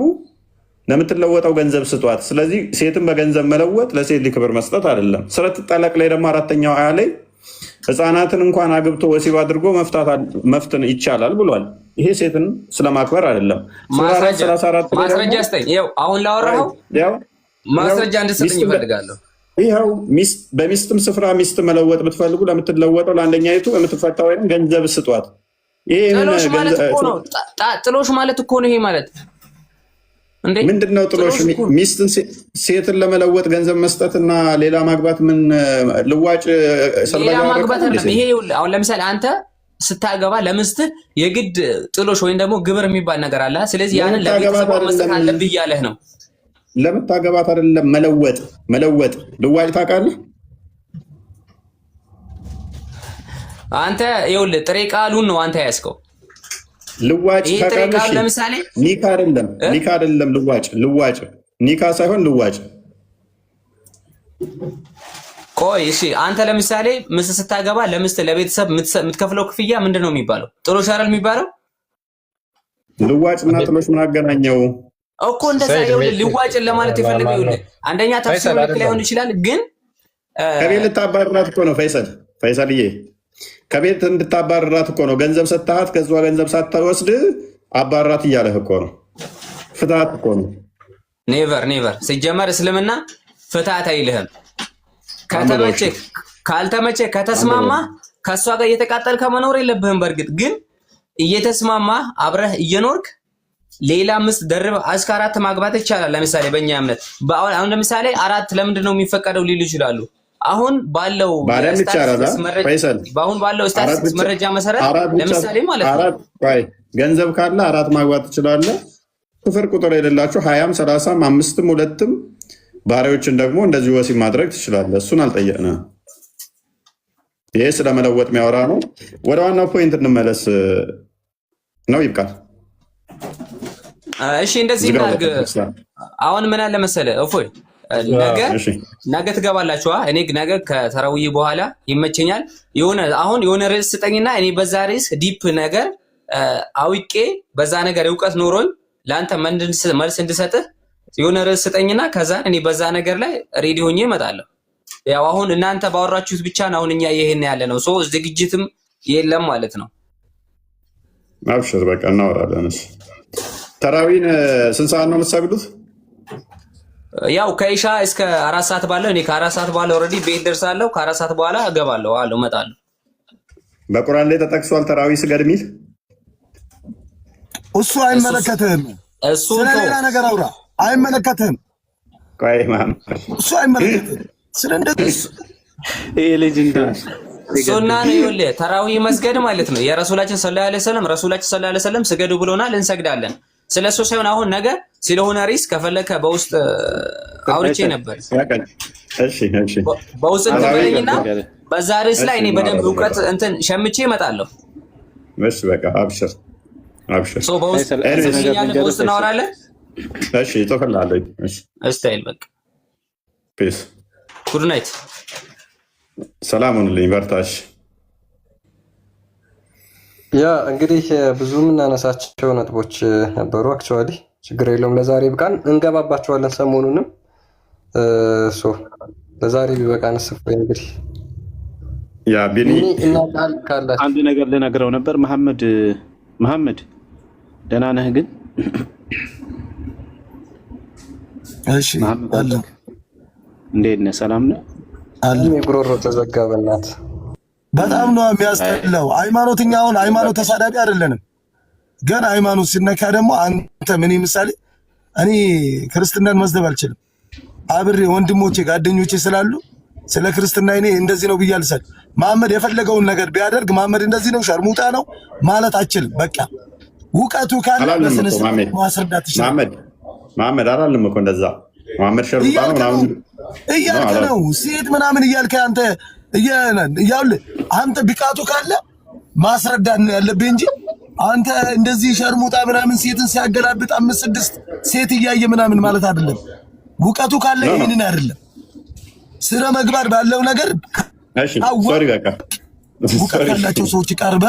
ለምትለወጠው ገንዘብ ስጧት። ስለዚህ ሴትን በገንዘብ መለወጥ ለሴት ክብር መስጠት አይደለም። ሱረት ጠለቅ ላይ ደግሞ 4ኛው አያ ላይ ህፃናትን እንኳን አግብቶ ወሲብ አድርጎ መፍትን ይቻላል ብሏል። ይሄ ሴትን ስለማክበር አይደለም። ማስረጃ ስጠኝ። ይኸው አሁን ላወራኸው ማስረጃ እንድትሰጠኝ ይፈልጋለሁ። ይኸው በሚስትም ስፍራ ሚስት መለወጥ ብትፈልጉ ለምትለወጠው ለአንደኛይቱ የምትፈታ ወይም ገንዘብ ስጧት። ጥሎሽ ማለት እኮ ነው። ይሄ ማለት ምንድነው ጥሎሽ? ሚስትን ሴትን ለመለወጥ ገንዘብ መስጠትና ሌላ ማግባት ምን ልዋጭ ሌላ ማግባት አይደለም ይሄ። አሁን ለምሳሌ አንተ ስታገባ ለምስትህ የግድ ጥሎሽ ወይም ደግሞ ግብር የሚባል ነገር አለ። ስለዚህ ያንን ለቤተሰብ መስጠት አለብህ እያለህ ነው። ለምታገባት አይደለም መለወጥ ልዋጭ ታውቃለህ አንተ? ይኸውልህ ጥሬ ቃሉን ነው አንተ ያዝከው። ልዋጭ ታውቃለህ? ለምሳሌ ኒካ አይደለም ልዋጭ ኒካ ሳይሆን ልዋጭ። ቆይ እሺ፣ አንተ ለምሳሌ ምስት ስታገባ ለምስት ለቤተሰብ የምትከፍለው ክፍያ ምንድነው የሚባለው? ጥሎሽ አይደል የሚባለው? ልዋጭና ጥሎሽ ምን አገናኘው እኮ? እንደዛ ይኸውልህ ልዋጭን ለማለት የፈለገው ይኸውልህ፣ አንደኛ ተፍሲሩ ልክ ላይሆን ይችላል፣ ግን ከቤት ልታባርራት እኮ ነው ፈይሰልዬ፣ ከቤት እንድታባርራት እኮ ነው። ገንዘብ ሰጥተሃት ከዛ ገንዘብ ሳትወስድ አባራት እያለህ እኮ ነው። ፍትሃት እኮ ነው። ኔቨር ሲጀመር እስልምና ፍትሃት አይልህም። ካልተመቸ ከተስማማ ከእሷ ጋር እየተቃጠል ከመኖር የለብህም። በእርግጥ ግን እየተስማማ አብረህ እየኖርክ ሌላ ምስት ደርብ እስከ 4 ማግባት ይቻላል። ለምሳሌ በእኛ እምነት አሁን ለምሳሌ 4 ለምንድን ነው የሚፈቀደው ሊሉ ይችላሉ። አሁን ባለው ስታቲስቲክስ መረጃ መሰረት ለምሳሌ ማለት ነው ገንዘብ ካለ 4 ማግባት ትችላለህ። ስፍር ቁጥር የሌላቸው 20፣ 30፣ 5፣ 2 ባሪያዎችን ደግሞ እንደዚህ ወሲብ ማድረግ ትችላለህ። እሱን አልጠየቅንም። ይሄ ስለመለወጥ የሚያወራ ነው። ወደ ዋናው ፖይንት እንመለስ ነው። ይብቃል። እሺ እንደዚህ እናድርግ። አሁን ምን አለ መሰለህ እፎይ፣ ነገ ትገባላችሁ። እኔ ነገ ከተራውይ በኋላ ይመቸኛል። የሆነ ርዕስ ስጠኝና እኔ በዛ ርዕስ ዲፕ ነገር አውቄ በዛ ነገር እውቀት ኖሮኝ ለአንተ መልስ እንድሰጥህ የሆነ ርዕስ ስጠኝና ከዛ እኔ በዛ ነገር ላይ ሬዲ ሆኜ እመጣለሁ። ያው አሁን እናንተ ባወራችሁት ብቻ ነው አሁን እኛ ይሄን ያለ ነው። ዝግጅትም የለም ማለት ነው። አብሽር በቃ እናወራለን። ተራዊን ስንት ሰዓት ነው የምትሰግዱት? ያው ከኢሻ እስከ 4 ሰዓት ባለው እኔ ከ4 ሰዓት በኋላ ኦልሬዲ ቤት ደርሳለሁ። ከ4 ሰዓት በኋላ እገባለሁ እመጣለሁ። በቁርአን ላይ ተጠቅሷል ተራዊ ስገድ የሚል? እሱ አይመለከትህም። ስለሌላ ነገር አውራ። አይመለከትህም። ቆይ ማም እሱ አይመለከትህም። ስለእንደዚህ ይሄ ልጅ ሱና ነው። ይኸውልህ ተራዊ መስገድ ማለት ነው የረሱላችን ሰለላሁ ዐለይሂ ወሰለም ስገዱ ብሎናል፣ እንሰግዳለን። ስለሱ ሳይሆን አሁን ነገ ስለሆነ ሪስ ከፈለከ በውስጥ አውርቼ ነበር። በውስጥ ተበለኝና በዛ ሪስ ላይ እኔ በደንብ እውቀት እንትን ሸምቼ እመጣለሁ። እሺ በቃ አብሽር። በውስጥ እናወራለን። እሺ ተፈላልኝ። እሺ እስታይል በቃ ፒስ ጉድ ናይት። ሰላም ሁንልኝ። በርታሽ። ያ እንግዲህ ብዙ የምናነሳቸው ነጥቦች ነበሩ። አክቹዋሊ ችግር የለውም። ለዛሬ ብቃን እንገባባቸዋለን ሰሞኑንም። ለዛሬ ቢበቃን ስፍሬ እንግዲህ ያ ቢኒ አንድ ነገር ልነግረው ነበር። መሐመድ ደህና ነህ ግን? እሺ አለ። እንዴት ነህ? ሰላም ነህ? አለ። ጉሮሮ ተዘጋ በእናት በጣም ነው የሚያስጠላው። ሃይማኖተኛውን ሃይማኖት ተሳዳቢ አይደለንም፣ ግን ሃይማኖት ሲነካ ደግሞ አንተ ምን ምሳሌ እኔ ክርስትናን መስደብ አልችልም። አብሬ ወንድሞቼ ጓደኞቼ ስላሉ ስለ ክርስትና እኔ እንደዚህ ነው ብዬ አልሰል። መሐመድ የፈለገውን ነገር ቢያደርግ መሐመድ እንደዚህ ነው ሸርሙጣ ነው ማለት አችልም። በቃ ውቀቱ ካለ በስነስ ማስረዳት ይችላል። መሐመድ አላለም እኮ እንደዛ። መሐመድ ሸርሙጣ ነው ምናምን እያልከ ነው ሴት ምናምን እያልከ አንተ እያውልህ አንተ ቢቃቱ ካለ ማስረዳት ነው ያለብህ እንጂ አንተ እንደዚህ ሸርሙጣ ምናምን ሴትን ሲያገላብጥ 5፣ 6 ሴት እያየ ምናምን ማለት አይደለም። ውቀቱ ካለ ይሄንን አይደለም ስለ መግባር ባለው ነገር እሺ ሶሪ በቃ ውቀት ያላቸው ሰዎች ቀርበ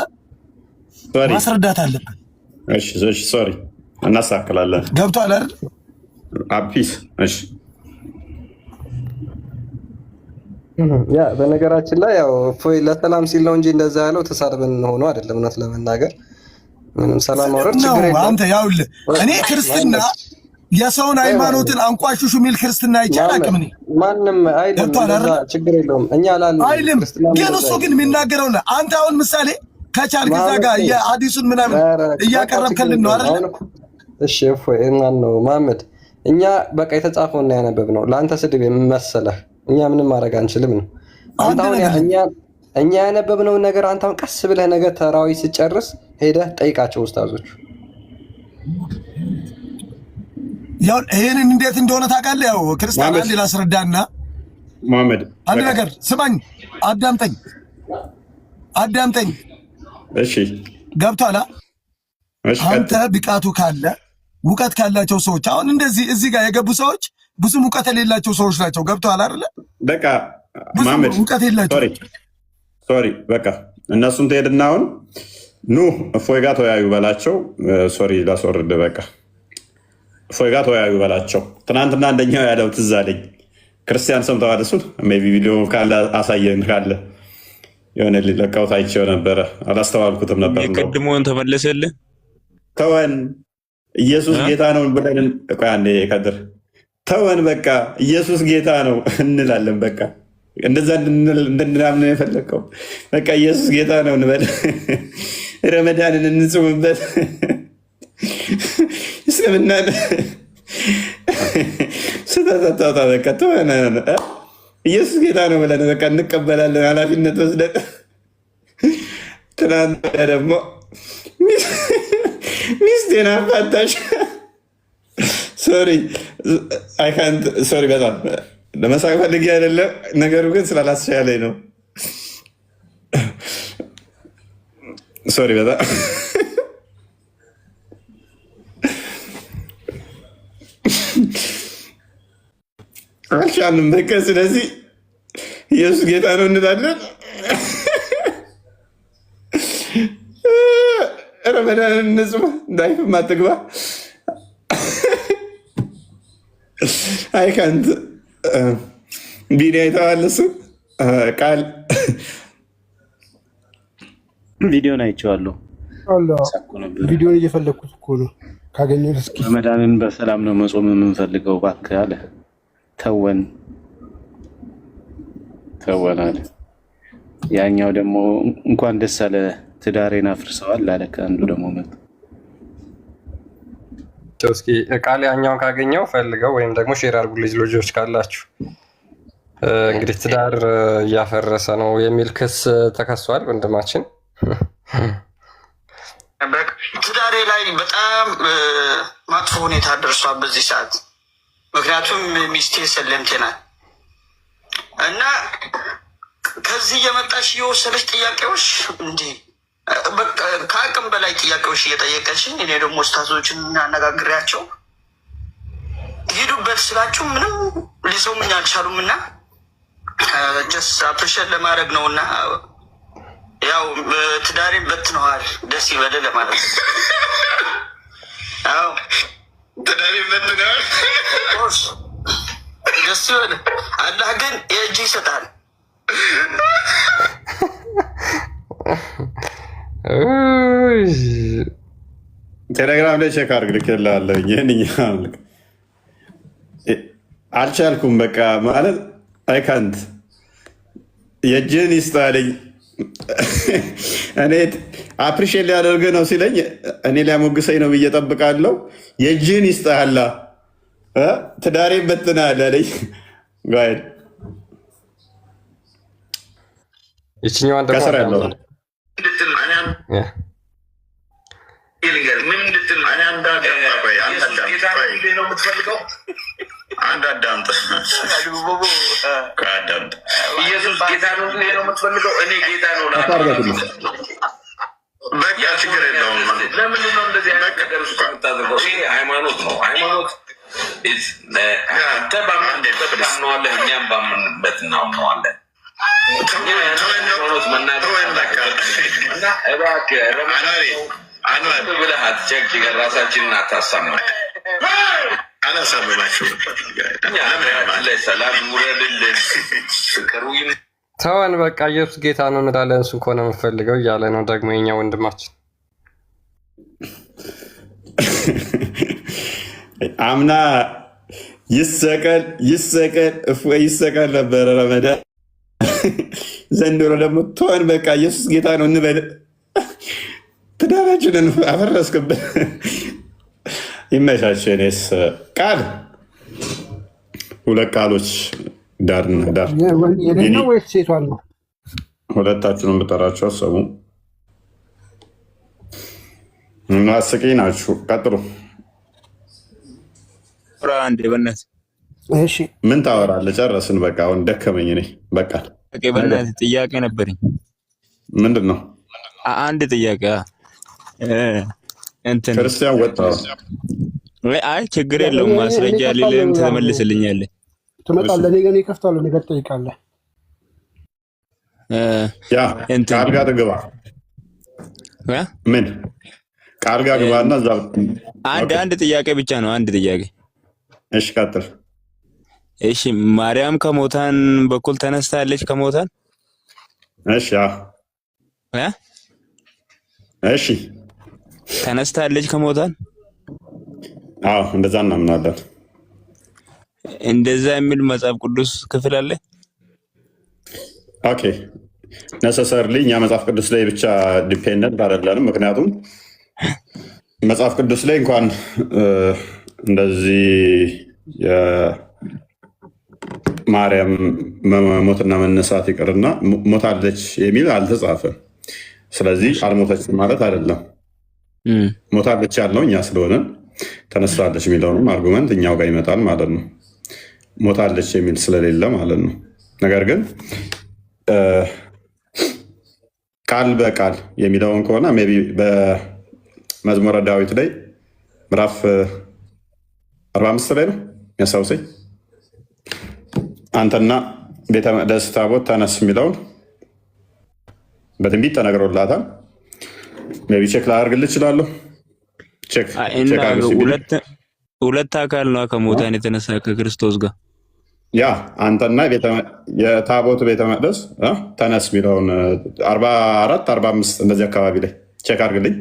ማስረዳት አለብህ። እሺ ሶሪ እናሳክላለን። ገብቷል አይደል? አፒስ እሺ ያ በነገራችን ላይ ያው ፎይ ለሰላም ሲል ነው እንጂ እንደዛ ያለው ተሳድበን ሆኖ አይደለም። እውነት ለመናገር ምንም ሰላም አውረድ ችግር የለም። አንተ ያውልህ እኔ ክርስትና የሰውን ሃይማኖትን አንቋሽሹ የሚል ክርስትና አይቻልም። እኔ ማንም አይደለም እንደዛ ችግር የለውም። እኛ አይልም ግን እሱ ግን የሚናገረው አንተ አሁን ምሳሌ ከቻልክ እዛ ጋር የሐዲሱን ምናምን እያቀረብከልን ነው አይደል? እሺ እፎይ እናን ነው መሐመድ፣ እኛ በቃ የተጻፈውና ያነበብነው ለአንተ ስድብ የምመሰለህ እኛ ምንም ማድረግ አንችልም ነው። አንተ አሁን እኛ ያነበብነውን ነገር አንተ አሁን ቀስ ብለህ ነገር ተራዊ ስጨርስ ሄደህ ጠይቃቸው ኡስታዞቹ። ያው ይሄንን እንዴት እንደሆነ ታውቃለህ? ያው ክርስቲያን አንድ ላስረዳና መሐመድ አንድ ነገር ስማኝ፣ አዳምጠኝ። እሺ ገብቶሃል? አንተ ብቃቱ ካለ ሙቀት ካላቸው ሰዎች አሁን እንደዚህ እዚህ ጋር የገቡ ሰዎች ብዙ ሙቀት የሌላቸው ሰዎች ናቸው። ገብቶሃል አይደለ? በቃ መሐመድ ሙቀት የላቸው ሶሪ በቃ እነሱን ትሄድና አሁን ኑ እፎይ ጋር ተወያዩ በላቸው። ሶሪ ላስወርድ። በቃ እፎይ ጋር ተወያዩ በላቸው። ትናንትና አንደኛው ያለው ትዝ አለኝ። ክርስቲያን ሰምተዋል? እሱን ሜይ ቢ ቪዲዮ ካለ አሳየን ካለ የሆነ ለቃውት አይቼው ነበረ፣ አላስተዋልኩትም ነበር። የቀድሞውን ተመለሰልህ። ተወን ኢየሱስ ጌታ ነው ብለን አንዴ ከድር ተወን፣ በቃ ኢየሱስ ጌታ ነው እንላለን። በቃ እንደዛ እንድናምን የፈለግከው በቃ ኢየሱስ ጌታ ነው እንበል። ረመዳንን እንጽምበት፣ እስልምናን ስተታታታ በቃ ተወን። ኢየሱስ ጌታ ነው ብለን በቃ እንቀበላለን፣ ኃላፊነት ወስደን። ትናንት ደግሞ ሚስቴን አፋታሽ። ሶሪ አይካንት ሶሪ፣ በጣም ለመሳቅ ፈልጌ አይደለም፣ ነገሩ ግን ስላላስቻለኝ ነው። ሶሪ በጣም አልቻልንም። በቃ ስለዚህ ኢየሱስ ጌታ ነው እንላለን። ረመዳንን እንጽም፣ እንዳይፍም አትግባ። አይካንት ቪዲዮ አይተዋል? እሱ ቃል ቪዲዮን አይቼዋለሁ። ቪዲዮን እየፈለግኩት እኮ ነው ካገኘሁት። እስኪ ረመዳንን በሰላም ነው መጾም የምንፈልገው እባክህ አለ። ተወን አለ። ያኛው ደግሞ እንኳን ደስ አለ ትዳሬን አፍርሰዋል አለ። ከአንዱ ደግሞ መጡ። እስኪ ቃል ያኛውን ካገኘው ፈልገው ወይም ደግሞ ሼር አድርጉ ልጆች ካላችሁ። እንግዲህ ትዳር እያፈረሰ ነው የሚል ክስ ተከሷል ወንድማችን። ትዳሬ ላይ በጣም መጥፎ ሁኔታ ደርሷል በዚህ ሰዓት። ምክንያቱም ሚስቴ ሰለምቴ ናት እና ከዚህ እየመጣች እየወሰደች ጥያቄዎች እንዲህ በቃ ከአቅም በላይ ጥያቄዎች እየጠየቀችኝ፣ እኔ ደግሞ ኡስታዞችን እናነጋግሬያቸው ሂዱበት ስላችሁ ምንም ሊሰሙኝ አልቻሉም እና ጀስ አፕሪሼት ለማድረግ ነው እና ያው ትዳሬን በትነዋል። ደስ ይበል ለማለት ነው። አዎ ትዳሬን በትነዋል። ደስ ይበል። አላህ ግን የእጅ ይሰጣል። ቴሌግራም ላይ ቼክ አድርግ፣ ልኬልሃለሁ። ይህን አልቻልኩም በቃ ማለት አይካንት የእጅህን ይስጣልኝ። እኔ አፕሪሼት ሊያደርግህ ነው ሲለኝ እኔ ሊያሞግሰኝ ነው ብዬ እጠብቃለሁ። የእጅህን ይስጣላ ትዳሬን በትናል አለኝ። ይችኛዋን ከስር ያለው አንድ አዳምጥ። ኢየሱስ ጌታ ነው የምትፈልገው? እኔ ጌታ ነው በቃ ችግር የለውም። ለምንድን ነው እንደዚህ አይነት ነገር ውስጥ የምታደርገው? ይሄ ሃይማኖት ነው። ሃይማኖት አንተ ባመንበት ታምነዋለህ፣ እኛም ባመንበት እናምነዋለን። ሃይማኖት መናገር እና እባክህ ብለህ አትጨቅጭቀን፣ ራሳችንን አታሳምነን። ሰላም ውረድልን፣ ፍቅሩ ተወን በቃ ኢየሱስ ጌታ ነው እንላለን። እሱ እኮ ነው የምፈልገው እያለ ነው ደግሞ የኛ ወንድማችን። አምና ይሰቀል እፎይ ይሰቀል ነበረ ረመዳን። ዘንድሮ ደግሞ ተወን በቃ ኢየሱስ ጌታ ነው እንበል። ትዳራችንን አፈረስክብን። ይመቻች። እኔስ ቃል ሁለት ቃሎች ዳርና ዳር ነው ወይስ ሴቷን ነው? ሁለታችሁንም ብጠራችሁ አሰቡ እና አስቂኝ ናችሁ። ቀጥሉ። አንዴ በእናትህ እሺ፣ ምን ታወራለህ? ጨረስን። በቃ አሁን ደከመኝ። እኔ በቃ በእናትህ ጥያቄ ነበረኝ። ምንድን ነው? አንድ ጥያቄ እንትን ክርስቲያን ወጣ። አይ ችግር የለውም። ማስረጃ ሌለም ትመልስልኛለህ። ትመጣለህ። እኔ ግን ይከፍታለሁ። ነገር ጠይቃለህ። ያ ቃል ጋር ግባ። ምን ቃል ጋር ግባና እዛ አንድ ጥያቄ ብቻ ነው። አንድ ጥያቄ። እሺ ቀጥል። እሺ ማርያም ከሞታን በኩል ተነስታለች ከሞታን? እሺ እሺ ተነስታለች ከሞታን? አዎ እንደዛ እናምናለን። እንደዛ የሚል መጽሐፍ ቅዱስ ክፍል አለ? ኦኬ ነሰሰርሊ እኛ መጽሐፍ ቅዱስ ላይ ብቻ ዲፔንደንት አይደለንም። ምክንያቱም መጽሐፍ ቅዱስ ላይ እንኳን እንደዚህ የማርያም ሞትና መነሳት ይቅርና ሞታለች የሚል አልተጻፈም። ስለዚህ አልሞተችም ማለት አይደለም። ሞታለች ያልነው እኛ ስለሆነ ተነስታለች የሚለውንም አርጉመንት እኛው ጋር ይመጣል ማለት ነው። ሞታለች የሚል ስለሌለ ማለት ነው። ነገር ግን ቃል በቃል የሚለውን ከሆነ ሜይ ቢ በመዝሙረ ዳዊት ላይ ምዕራፍ 45 ላይ ነው የሚያስታውሰኝ። አንተና ቤተ መቅደስ ታቦት ተነስ የሚለውን በትንቢት ተነግሮላታል። ሜይ ቢ ቼክ ላደርግልህ እችላለሁ። ሁለት አካል ነው ከሙታን የተነሳ ከክርስቶስ ጋር። ያ አንተና የታቦቱ ቤተ መቅደስ ተነስ የሚለውን 44 45 እንደዚህ አካባቢ ላይ ቼክ አድርግልኝ።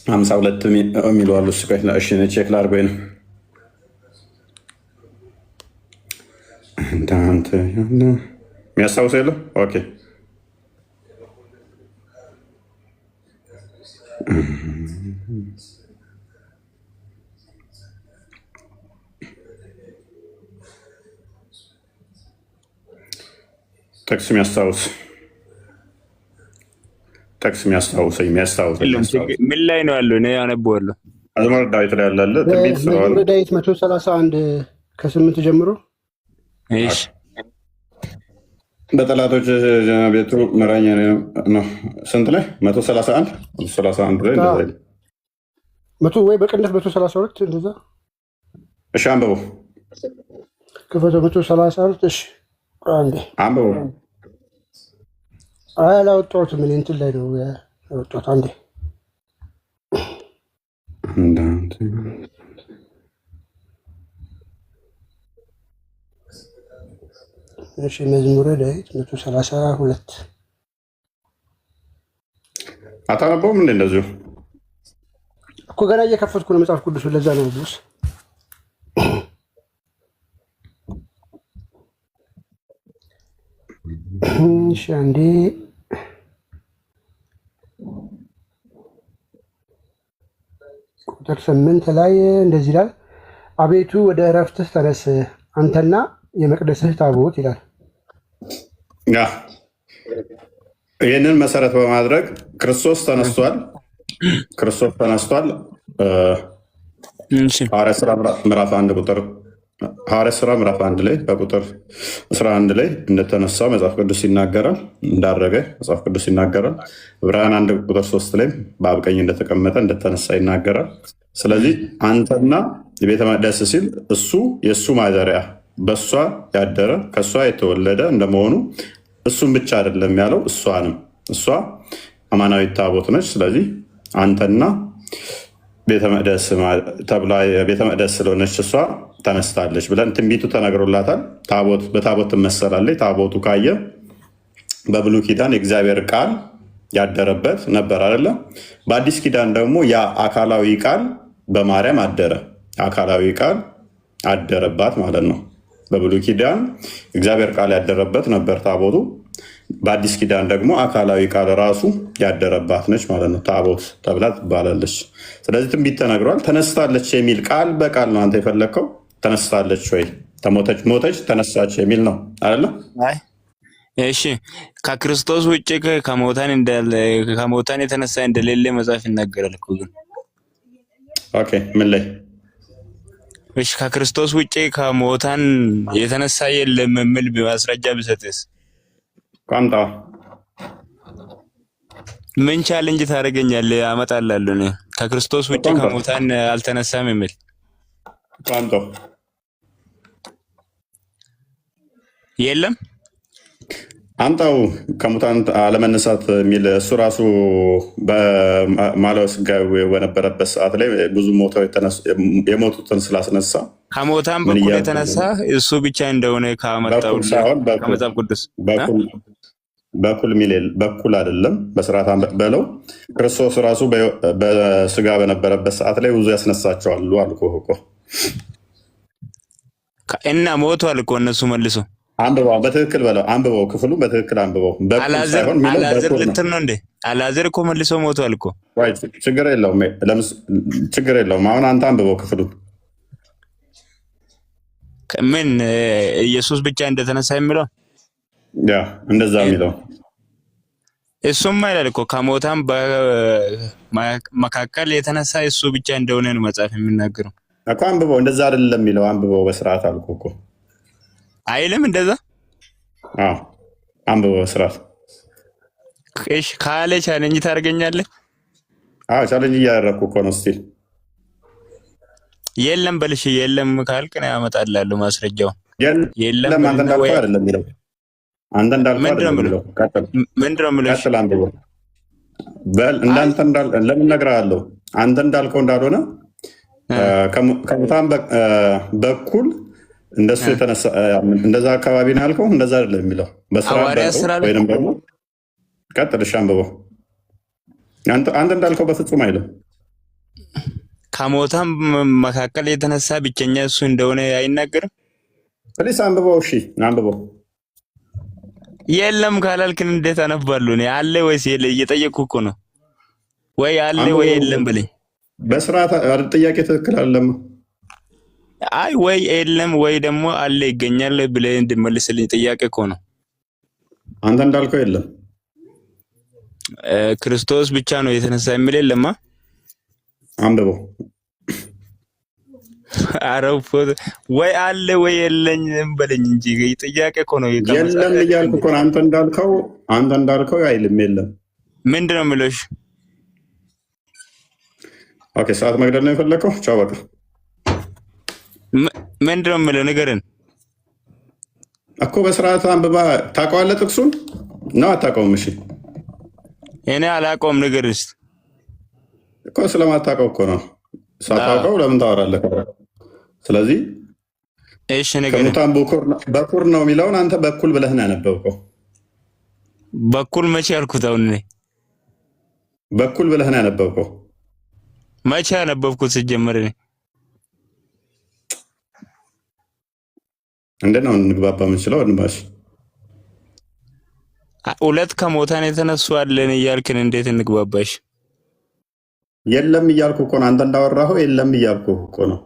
ሀምሳ ሁለት የሚሉ አሉ። ቼክ ላድርገው ነው እንዳንተ የሚያስታውስ የለም። ኦኬ ጥቅስ የሚያስታውሰኝ ምን ላይ ነው ያለው? እኔ አነበዋለሁ። መዝሙረ ዳዊት ላይ ያለ ትንቢት ስለሆነ መዝሙረ ዳዊት 131 ከ8 ጀምሮ እሺ በጠላቶች ቤቱ ምራኝ ነው። ስንት ላይ 131 ላይ መቶ ወይ በቅንፍ 132 እንደዛ። እሺ አንብበው። ክፈቶ 132 እሺ አንዴ አንብበው። አላወጣሁትም እኔ እንትን ላይ ነው ያወጣሁት። አንዴ እሺ መዝሙረ ዳዊት 132 አታነበውም እንዴ? እንደዚሁ እኮ ገና እየከፈትኩ ነው መጽሐፍ ቅዱስ። ለዛ ነው ብሉስ እሺ አንዴ ቁጥር 8 ላይ እንደዚህ ይላል፣ አቤቱ ወደ እረፍትህ ተነስ አንተና የመቅደስህ ታቦት ይላል። ይህንን መሰረት በማድረግ ክርስቶስ ተነስቷል። ሐዋርያት ሥራ ምዕራፍ 1 ላይ በቁጥር 11 ላይ እንደተነሳ መጽሐፍ ቅዱስ ይናገራል። እንዳረገ መጽሐፍ ቅዱስ ይናገራል። ዕብራውያን 1 ቁጥር 3 ላይ በአብ ቀኝ እንደተቀመጠ እንደተነሳ ይናገራል። ስለዚህ አንተና የቤተ መቅደስ ሲል እሱ የእሱ ማደሪያ በእሷ ያደረ ከእሷ የተወለደ እንደመሆኑ እሱም ብቻ አይደለም ያለው እሷንም፣ እሷ አማናዊት ታቦት ነች። ስለዚህ አንተና ቤተ መቅደስ ተብላ የቤተ መቅደስ ስለሆነች እሷ ተነስታለች ብለን ትንቢቱ ተነግሮላታል። በታቦት ትመሰላለች። ታቦቱ ካየ በብሉይ ኪዳን የእግዚአብሔር ቃል ያደረበት ነበር አይደለ? በአዲስ ኪዳን ደግሞ ያ አካላዊ ቃል በማርያም አደረ። አካላዊ ቃል አደረባት ማለት ነው። በብሉይ ኪዳን እግዚአብሔር ቃል ያደረበት ነበር ታቦቱ። በአዲስ ኪዳን ደግሞ አካላዊ ቃል ራሱ ያደረባት ነች ማለት ነው። ታቦት ተብላ ትባላለች። ስለዚህ ትንቢት ተነግሯል። ተነስታለች የሚል ቃል በቃል ነው አንተ የፈለግከው። ተነስታለች ወይ ሞተች ተነሳች የሚል ነው አይደለ? እሺ ከክርስቶስ ውጭ ከሞታን የተነሳ እንደሌለ መጽሐፍ ይናገራል እኮ ግን። ኦኬ ምን ላይ? እሺ ከክርስቶስ ውጭ ከሞታን የተነሳ የለም የሚል ማስረጃ ቢሰጥስ? ቋንጣ ምን ቻሌንጅ ታደርገኛለህ? አመጣላለሁ እኔ ከክርስቶስ ውጭ ከሞታን አልተነሳም የሚል ቋንጣ የለም። አንጣው ከሙታን አለመነሳት የሚል እሱ ራሱ በማለው ስጋዊ በነበረበት ሰዓት ላይ ብዙ ሞተው የሞቱትን ስላስነሳ ከሞታን በኩል የተነሳ እሱ ብቻ እንደሆነ ካመጣው ከመጽሐፍ ቅዱስ በኩል አይደለም። በስርዓት በለው ክርስቶስ ራሱ በስጋ በነበረበት ሰዓት ላይ ብዙ ያስነሳቸዋሉ አልኩህ እኮ እና ሞቷል እኮ እነሱ መልሶ አንብበው በትክክል በለው። አንብበው ክፍሉ በትክክል አንብበው። አላዘር ልትል ነው እንዴ? አላዘር እኮ መልሶ ሞቷል እኮ። ችግር የለውም። አሁን አንተ አንብበው ክፍሉ። ምን ኢየሱስ ብቻ እንደተነሳ የሚለው ያ እንደዛ የሚለው እሱም አይደል እኮ ከሞታም መካከል የተነሳ እሱ ብቻ እንደሆነ ነው መጽሐፍ የሚናገረው እኮ። አንብበው። እንደዛ አይደለም የሚለው። አንብበው በስርዓት አልኩህ እኮ አይልም እንደዛ። አንብበው በስርዓት። እሺ ካለ ቻሌንጅ ታደርገኛለህ? ቻሌንጅ እያደረኩ እኮ ነው። ስቲል የለም በልሽ። የለም ካልክ ነው ያመጣልሃለሁ ማስረጃው። የለም አንተ እንዳልከው አይደለም የሚለው። አንተ እንዳልከው አይደለም የሚለው። ምንድን ነው የምልህ? ቀጥል አንብበው። ለምን እነግርሃለሁ? አንተ እንዳልከው እንዳልሆነ ከሙታን በኩል እንደሱ የተነሳ እንደዛ አካባቢ ነው ያልከው። እንደዛ አይደለም የሚለው። በስራ ወይንም ደግሞ ቀጥል። እሺ አንብበው። አንተ እንዳልከው በፍጹም አይልም። ከሞታም መካከል የተነሳ ብቸኛ እሱ እንደሆነ አይናገርም። ፕሊስ አንብበው። እሺ አንብበው። የለም ካላልክን እንዴት አነባለሁ እኔ? አለ ወይስ የለ እየጠየቅኩ እኮ ነው። ወይ አለ ወይ የለም በለኝ። በስርዓት ጥያቄ ትክክል አይደለም። አይ ወይ የለም ወይ ደግሞ አለ ይገኛል ብለህ እንድመልስልኝ ጥያቄ እኮ ነው። አንተ እንዳልከው የለም። ክርስቶስ ብቻ ነው የተነሳ የሚል የለማ። አንብበው። አረፍ ወይ አለ ወይ የለኝም በለኝ እንጂ ጥያቄ እኮ ነው። የለም እያልኩ እኮ ነው። አንተ እንዳልከው አይልም። የለም ምንድን ነው የምልሽ? ኦኬ ሰዓት መግደል ነው የፈለከው? ቻው በቃ። ምንድን ነው የምልህ? ንገረን እኮ በስርዓት አንብባ። ታውቀዋለህ ጥቅሱን ነው አታውቀውም? እሺ እኔ አላውቀውም። ንገረን እስኪ እኮ ስለማታውቀው እኮ ነው። ሳታውቀው ለምን ታወራለህ? ስለዚህ እሺ ንገረን። ከሙታን በኩር ነው የሚለውን አንተ በኩል ብለህ ነው ያነበብከው። በኩል መቼ ያልኩት? አሁን እኔ በኩል ብለህ ነው ያነበብከው። መቼ ያነበብኩት? ሲጀመር እኔ እንዴት ነው እንግባባ የምንችለው? እንባሽ ሁለት ከሞታን የተነሱ አለን እያልክን እንዴት እንግባባሽ? የለም እያልኩ እኮ ነው። አንተ እንዳወራኸው የለም እያልኩ እኮ ነው።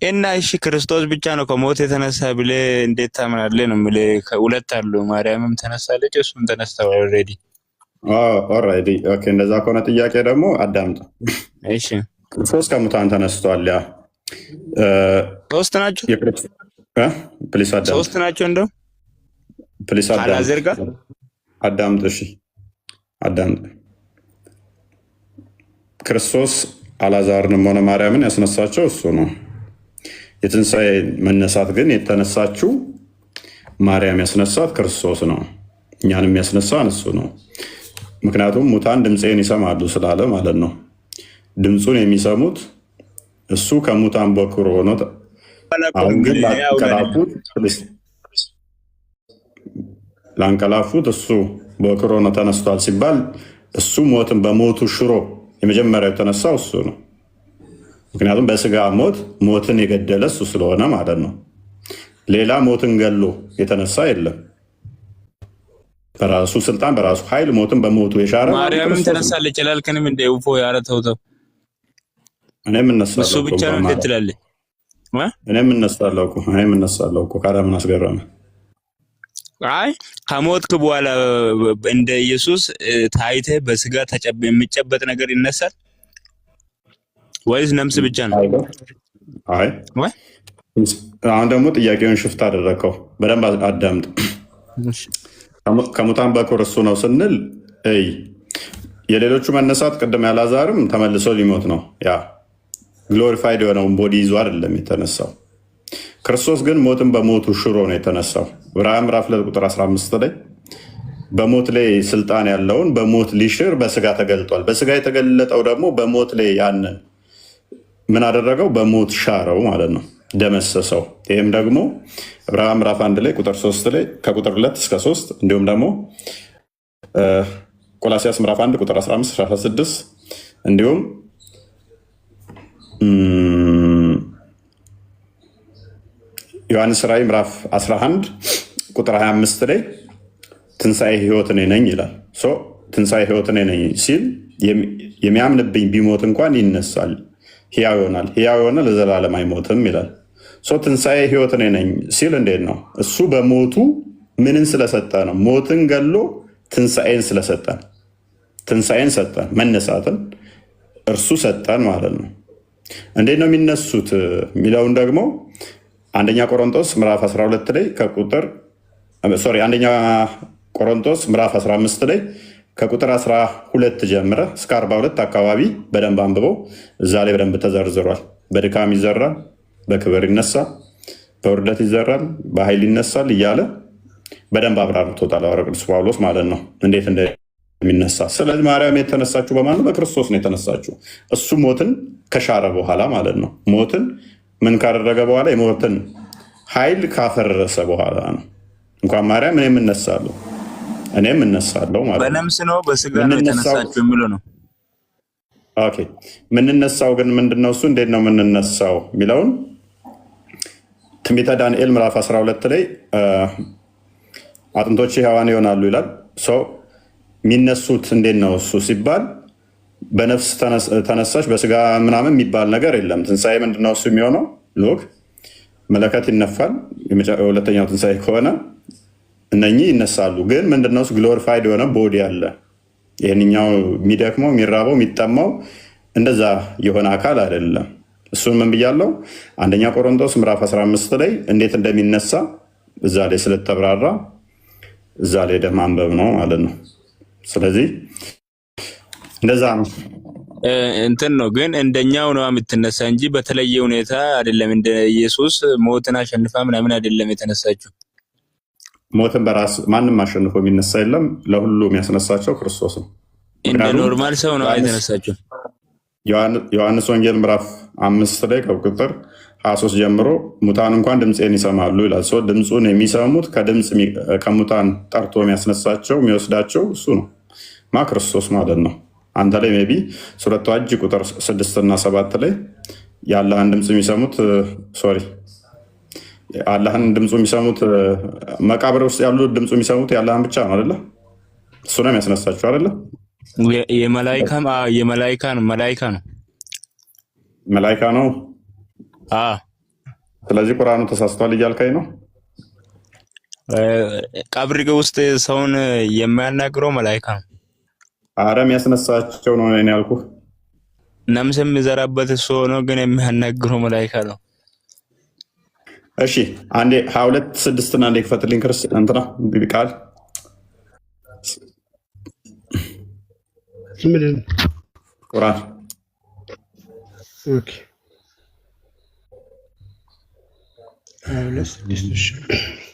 እና እሺ ክርስቶስ ብቻ ነው ከሞት የተነሳ ብለህ እንዴት ታምናለህ ነው የምልህ። ሁለት አሉ። ማርያምም ተነሳለች፣ እሱም ተነስተዋል ኦልሬዲ። ኦልሬዲ ኦኬ። እንደዛ ከሆነ ጥያቄ ደግሞ አዳምጥ። እሺ ክርስቶስ ከሙታን ተነስቷል። ያ ሶስት ናቸው። ፕሊስ አዳምጥ። ሶስት ናቸው እንደው ፕሊስ አዳምጥ። አላዘር ጋር አዳምጥ። እሺ አዳምጥ። ክርስቶስ አላዛርንም ሆነ ማርያምን ያስነሳቸው እሱ ነው። የትንሣኤ መነሳት ግን የተነሳችው ማርያም ያስነሳት ክርስቶስ ነው። እኛንም ያስነሳን እሱ ነው። ምክንያቱም ሙታን ድምፄን ይሰማሉ ስላለ ማለት ነው። ድምፁን የሚሰሙት እሱ ከሙታን በኩር ሆኖ፣ አሁን ግን ላንቀላፉት እሱ በኩር ሆኖ ተነስቷል ሲባል እሱ ሞትን በሞቱ ሽሮ የመጀመሪያው የተነሳው እሱ ነው። ምክንያቱም በስጋ ሞትን የገደለ እሱ ስለሆነ ማለት ነው። ሌላ ሞትን ገሎ የተነሳ የለም። በራሱ ስልጣን በራሱ ኃይል ሞትን በሞቱ የሻረ ማርያምም ተነሳለች ይላልከንም እንደ ውፎ ያረተውቶ እኔም እነሳለሁ እሱ ብቻ ነው እንዴት ትላለህ? እኔም እነሳለሁ እኮ ካዳ ምን አስገረመ? አይ ከሞትክ በኋላ እንደ ኢየሱስ ታይተ በስጋ የሚጨበጥ ነገር ይነሳል ወይስ ነፍስ ብቻ ነው? አይ አሁን ደግሞ ጥያቄውን ሽፍት አደረከው። በደንብ አዳምጥ። ከሙታን በኩር እሱ ነው ስንል የሌሎቹ መነሳት ቅድም ያላዛርም ተመልሶ ሊሞት ነው። ያ ግሎሪፋይድ የሆነውን ቦዲ ይዞ አይደለም የተነሳው። ክርስቶስ ግን ሞትን በሞቱ ሽሮ ነው የተነሳው። ዕብራውያን ምዕራፍ 2 ቁጥር 15 ላይ በሞት ላይ ስልጣን ያለውን በሞት ሊሽር በስጋ ተገልጧል። በስጋ የተገለጠው ደግሞ በሞት ላይ ያንን ምን አደረገው? በሞት ሻረው ማለት ነው፣ ደመሰሰው። ይህም ደግሞ ዕብራውያን ምዕራፍ 1 ላይ ቁጥር 3 ላይ ከቁጥር 2 እስከ 3 እንዲሁም ደግሞ ቆላሲያስ ምዕራፍ 1 ቁጥር 15 16 እንዲሁም ዮሐንስ ራዕይ ምዕራፍ 11 ቁጥር 25 ላይ ትንሣኤ ሕይወት እኔ ነኝ ይላል። ትንሣኤ ሕይወት እኔ ነኝ ሲል የሚያምንብኝ ቢሞት እንኳን ይነሳል፣ ሕያው ይሆናል፣ ሕያው የሆነ ለዘላለም አይሞትም ይላል። ትንሣኤ ሕይወት እኔ ነኝ ሲል እንዴት ነው? እሱ በሞቱ ምንን ስለሰጠ ነው? ሞትን ገሎ ትንሣኤን ስለሰጠን፣ ትንሣኤን ሰጠን፣ መነሳትን እርሱ ሰጠን ማለት ነው። እንዴት ነው የሚነሱት የሚለውን ደግሞ አንደኛ ቆሮንቶስ ምዕራፍ 12 ላይ አንደኛ ቆሮንቶስ ምዕራፍ 15 ላይ ከቁጥር 12 ጀምረ እስከ 42 አካባቢ በደንብ አንብበው። እዛ ላይ በደንብ ተዘርዝሯል። በድካም ይዘራል፣ በክብር ይነሳል፣ በውርደት ይዘራል፣ በኃይል ይነሳል እያለ በደንብ አብራርቶታል ሐዋርያው ቅዱስ ጳውሎስ ማለት ነው እንዴት እንደሚነሳ። ስለዚህ ማርያም የተነሳችው በማን ነው? በክርስቶስ ነው የተነሳችው። እሱ ሞትን ከሻረ በኋላ ማለት ነው። ሞትን ምን ካደረገ በኋላ? የሞትን ኃይል ካፈረሰ በኋላ ነው። እንኳን ማርያም እኔም እነሳለሁ ማለት ነው። በነፍስ ነው በስጋ ነው የተነሳችው የሚለው ነው። ኦኬ የምንነሳው ግን ምንድነው? እሱ እንዴት ነው የምንነሳው የሚለውን ትንቢተ ዳንኤል ምዕራፍ 12 ላይ አጥንቶች ሕያዋን ይሆናሉ ይላል። የሚነሱት እንዴት ነው እሱ ሲባል በነፍስ ተነሳሽ በስጋ ምናምን የሚባል ነገር የለም። ትንሣኤ ምንድነው እሱ የሚሆነው? ሎክ መለከት ይነፋል። ሁለተኛው ትንሣኤ ከሆነ እነኚህ ይነሳሉ። ግን ምንድነው እሱ? ግሎሪፋይድ የሆነ ቦዲ አለ። ይህንኛው የሚደክመው የሚራበው የሚጠማው እንደዛ የሆነ አካል አይደለም። እሱን ምን ብያለው? አንደኛ ቆሮንቶስ ምዕራፍ 15 ላይ እንዴት እንደሚነሳ እዛ ላይ ስለተብራራ እዛ ላይ ደም አንበብ ነው ማለት ነው። ስለዚህ እንደዛ ነው እንትን ነው። ግን እንደኛው ነው የምትነሳ እንጂ በተለየ ሁኔታ አይደለም። እንደ ኢየሱስ ሞትን አሸንፋ ምናምን አይደለም የተነሳችው። ሞትን በራስ ማንም አሸንፎ የሚነሳ የለም። ለሁሉ የሚያስነሳቸው ክርስቶስ ነው። እንደ ኖርማል ሰው ነው የተነሳችው። ዮሐንስ ወንጌል ምዕራፍ 5 ላይ ከቁጥር 23 ጀምሮ ሙታን እንኳን ድምፄን ይሰማሉ ይላል። ሰው ድምፁን የሚሰሙት ከሙታን ጠርቶ የሚያስነሳቸው የሚወስዳቸው እሱ ነው፣ ክርስቶስ ማለት ነው። አንተ ላይ ሜይ ቢ ሱረቱ ሐጅ ቁጥር 6 እና 7 ላይ የአላህን ድምፅ የሚሰሙት አላህን ድምፁ የሚሰሙት መቃብር ውስጥ ያሉ ድምፁ የሚሰሙት የአላህን ብቻ ነው አይደለ? እሱ ነው የሚያስነሳቸው አይደለ? መላይካ ነው። ስለዚህ ቁርአኑ ተሳስቷል እያልከኝ ነው? ቀብር ውስጥ ሰውን የሚያናግረው መላይካ ነው። አረ የሚያስነሳቸው ነው እኔ ያልኩህ። ነፍስ የሚዘራበት እሱ ሆኖ ግን የሚያናግረው መላይካ ነው። እሺ አንዴ 22:6 አንዴ ክፈትልኝ ክርስቲያን እንትና ቃል ምንድን ቁርአን ኦኬ 22:6 22:6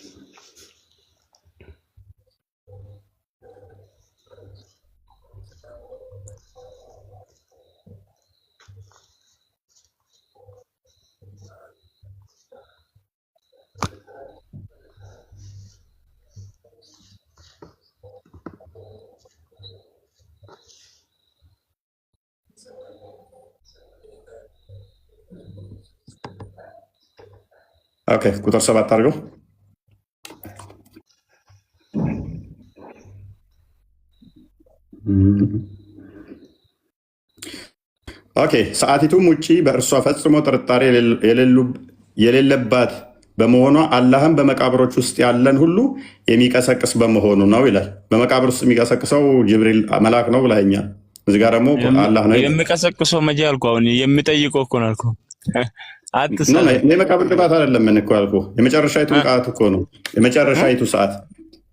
ኦኬ ቁጥር 7 አድርገው። ኦኬ ሰዓቲቱም ውጪ በእርሷ ፈጽሞ ጥርጣሬ የሌለባት በመሆኗ አላህም በመቃብሮች ውስጥ ያለን ሁሉ የሚቀሰቅስ በመሆኑ ነው ይላል። በመቃብር ውስጥ የሚቀሰቅሰው ጅብሪል መልአክ ነው ብላኛል። እዚህ ጋር ደግሞ አላህ ነው የሚቀሰቅሰው። መቼ አልኩህ? አሁን የሚጠይቀው እኮ ነው አልኩህ። የመቃብር ቅጣት አይደለም። ምን እኮ አልኩህ? የመጨረሻይቱ ቅጣት እኮ ነው። የመጨረሻይቱ ሰዓት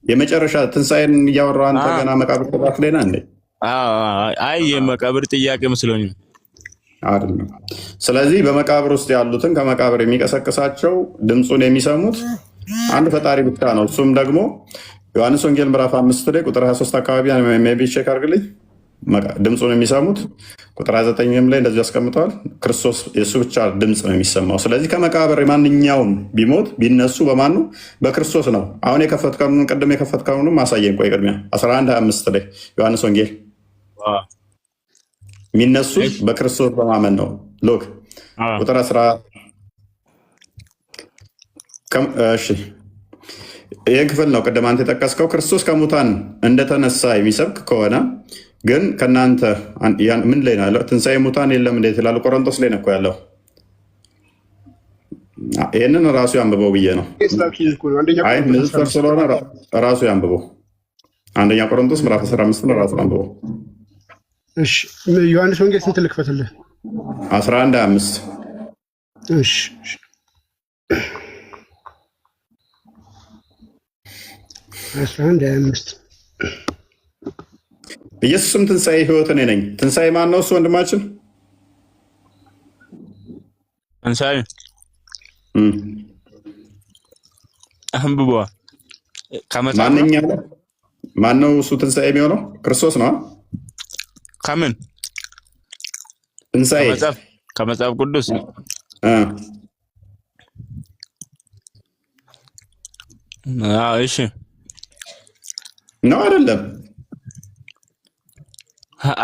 የመጨረሻ ትንሣኤን እያወራህ አንተ ገና መቃብር ቅጣት ላይ ነህ እንዴ? አይ የመቃብር ጥያቄ መስሎኝ ነው። አይደለም። ስለዚህ በመቃብር ውስጥ ያሉትን ከመቃብር የሚቀሰቅሳቸው ድምፁን የሚሰሙት አንድ ፈጣሪ ብቻ ነው። እሱም ደግሞ ዮሐንስ ወንጌል ምዕራፍ 5 ላይ ቁጥር 23 አካባቢ ሜቢ ቼክ አድርግልኝ። ድምፁን የሚሰሙት ቁጥር 29 ላይ እንደዚህ ያስቀምጠዋል። ክርስቶስ የእሱ ብቻ ድምፅ ነው የሚሰማው። ስለዚህ ከመቃብር ማንኛውም ቢሞት ቢነሱ በማን ነው? በክርስቶስ ነው። አሁን የከፈትከውን ቅድም የከፈትከውንም አሳየን። ቆይ ቅድሚያ 11:25 ላይ ዮሐንስ ወንጌል የሚነሱት በክርስቶስ በማመን ነው። ሎክ ቁጥር 10 እሺ ይህ ክፍል ነው ቅድም አንተ የጠቀስከው። ክርስቶስ ከሙታን እንደተነሳ የሚሰብክ ከሆነ ግን ከእናንተ ምን ላይ ነው ያለው? ትንሣኤ ሙታን የለም እንዴት ይላሉ? ቆሮንቶስ ላይ ነው እኮ ያለው። ይህንን ራሱ ያንብበው ብዬ ነው። አይ ንጽጽር ስለሆነ ራሱ ያንብበው። አንደኛ ቆሮንቶስ ምዕራፍ 15 ነው። ራሱ አንብበው። እሺ ዮሐንስ ወንጌል ስንት ልክፈትልህ? 11:5 እሺ 11:5 ኢየሱስም ትንሣኤ ሕይወት እኔ ነኝ። ትንሣኤ ማን ነው? እሱ ወንድማችን ትንሣኤ አንብቧ ማን ነው? እሱ ትንሣኤ የሚሆነው ክርስቶስ ነው። ከምን ትንሣኤ? ከመጽሐፍ ቅዱስ እሺ ነው አይደለም?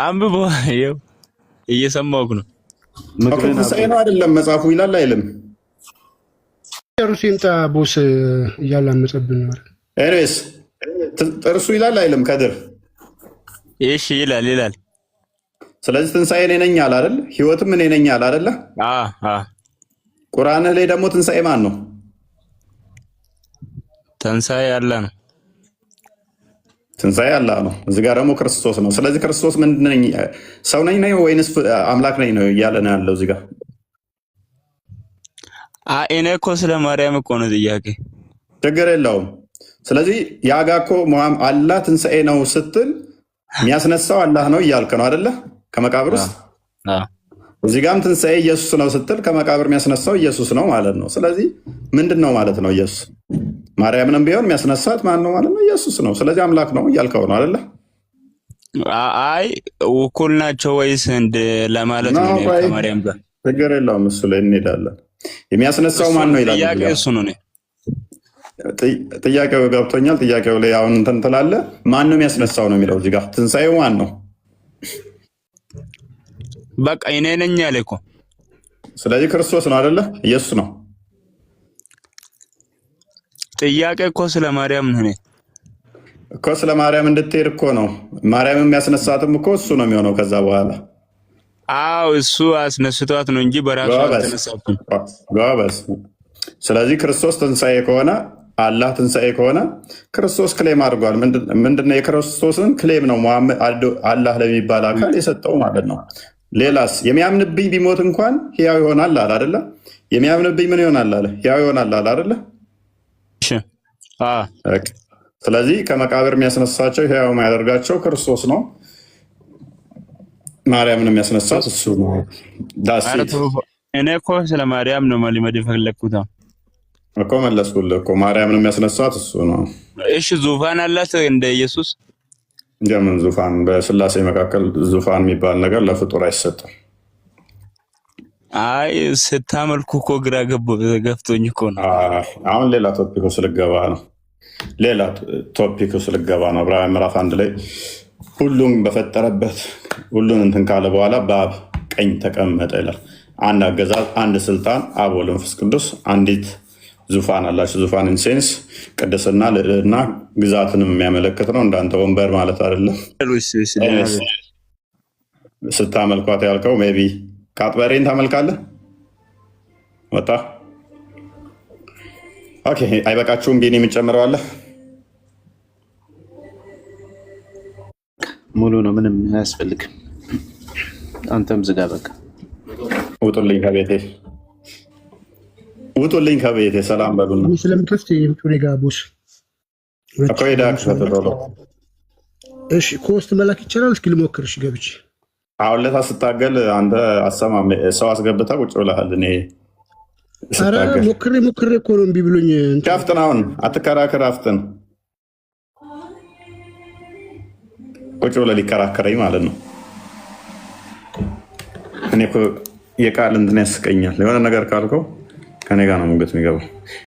አንብቦ ይኸው እየሰማሁህ ነው። ትንሣኤ ነው አይደለም? መጽሐፉ ይላል አይልም? ጥርሱ ይምጣ ቦስ እያላመፀብን ነው። ኤኒዌይስ ጥርሱ ይላል አይልም? ከድር እሺ ይላል። ስለዚህ ትንሣኤ እኔ ነኝ አለ አይደል? ሕይወትም እኔ ነኝ አለ አይደለ? ቁርአንህ ላይ ደግሞ ትንሣኤ ማን ነው? ትንሣኤ አላህ ነው። ትንሣኤ አላህ ነው። እዚህ ጋር ደግሞ ክርስቶስ ነው። ስለዚህ ክርስቶስ ምንድን ነኝ? ሰው ነኝ ነው ወይንስ አምላክ ነኝ ነው እያለ ነው ያለው እዚህ ጋር። እኔ እኮ ስለ ማርያም እኮ ነው ጥያቄ። ችግር የለውም። ስለዚህ ያጋ እኮ አላህ ትንሣኤ ነው ስትል የሚያስነሳው አላህ ነው እያልክ ነው አይደለ? ከመቃብር ውስጥ እዚህ ጋርም ትንሣኤ ኢየሱስ ነው ስትል ከመቃብር የሚያስነሳው ኢየሱስ ነው ማለት ነው። ስለዚህ ምንድን ነው ማለት ነው? ኢየሱስ ማርያምንም ቢሆን የሚያስነሳት ማን ነው ማለት ነው? ኢየሱስ ነው። ስለዚህ አምላክ ነው እያልከው ነው አይደለ? አይ እኩል ናቸው ወይስ እንደ ለማለት ነው? ከማርያም ጋር ችግር የለውም። እሱ ላይ እንሄዳለን። የሚያስነሳው ማን ነው ይላል። ጥያቄ እሱ ነው። ጥያቄው ገብቶኛል። ጥያቄው ላይ አሁን እንትን ትላለህ። ማን ነው የሚያስነሳው ነው የሚለው እዚህ ጋር። ትንሣኤው ማን ነው? በቃ እኔ ነኝ ያለ እኮ። ስለዚህ ክርስቶስ ነው አይደለ? ኢየሱስ ነው። ጥያቄ እኮ ስለ ማርያም ነው እኮ። ስለ ማርያም እንድትሄድ እኮ ነው። ማርያም የሚያስነሳትም እኮ እሱ ነው የሚሆነው ከዛ በኋላ። አዎ እሱ አስነስቷት ነው እንጂ በራሱ አልተነሳችም። ጎበዝ። ስለዚህ ክርስቶስ ትንሣኤ ከሆነ አላህ ትንሣኤ ከሆነ ክርስቶስ ክሌም አድርጓል። ምንድነው? የክርስቶስን ክሌም ነው አላህ ለሚባል አካል የሰጠው ማለት ነው። ሌላስ የሚያምንብኝ ቢሞት እንኳን ሕያው ይሆናል አለ አይደለ? የሚያምንብኝ ምን ይሆናል አለ? ሕያው ይሆናል አለ አይደለ? ስለዚህ ከመቃብር የሚያስነሳቸው ሕያው የሚያደርጋቸው ክርስቶስ ነው። ማርያምን የሚያስነሳት እሱ ነው። እኔ እኮ ስለ ማርያም ነው መልመድ የፈለግኩት እኮ መለስኩልህ እኮ። ማርያምን የሚያስነሳት እሱ ነው። እሺ ዙፋን አላት እንደ ኢየሱስ? እንደምን ዙፋን? በስላሴ መካከል ዙፋን የሚባል ነገር ለፍጡር አይሰጥም። አይ ስታመልኩ እኮ ግራ ገብቶኝ እኮ ነው። አሁን ሌላ ቶፒክ ውስጥ ልገባ ነው። ሌላ ቶፒክ ውስጥ ልገባ ነው። ዕብራውያን ምዕራፍ 1 ላይ ሁሉም በፈጠረበት ሁሉን እንትን ካለ በኋላ በአብ ቀኝ ተቀመጠ ይላል። አንድ አገዛዝ፣ አንድ ስልጣን፣ አብ ወልድ መንፈስ ቅዱስ፣ አንዲት ዙፋን አላችሁ። ዙፋን ኢንሴንስ ቅድስና፣ ልዕልና፣ ግዛትንም የሚያመለክት ነው። እንዳንተ ወንበር ማለት አይደለም። ስታመልኳት ያልከው ሜይ ቢ ከአጥበሬን ታመልካለህ። ወጣ። ኦኬ አይበቃችሁም? ቢኒ የምጨምረዋለህ? ሙሉ ነው፣ ምንም አያስፈልግም። አንተም ዝጋ በቃ። ውጡልኝ ከቤቴ፣ ውጡልኝ ከቤቴ። ሰላም በሉና ስለምከፍት የምትሆነ ጋ ቦስ እኮ ሄዳ ከተቶሎ። እሺ ኮስት መላክ ይቻላል? እስኪ ልሞክር። እሺ ገብቼ አሁን ለታ ስታገል አንተ አሰማም ሰው አስገብታ ቁጭ ብለሃል። እኔ ስታገል ሞክሬ እኮ ነው እምቢ ብሎኝ። አፍጥን፣ አሁን አትከራከር፣ አፍጥን። ቁጭ ብለህ ሊከራከረኝ ማለት ነው። እኔ እኮ የቃል እንትን ያስቀኛል። የሆነ ነገር ካልከው ከኔ ጋር ነው ሙገት የሚገባው።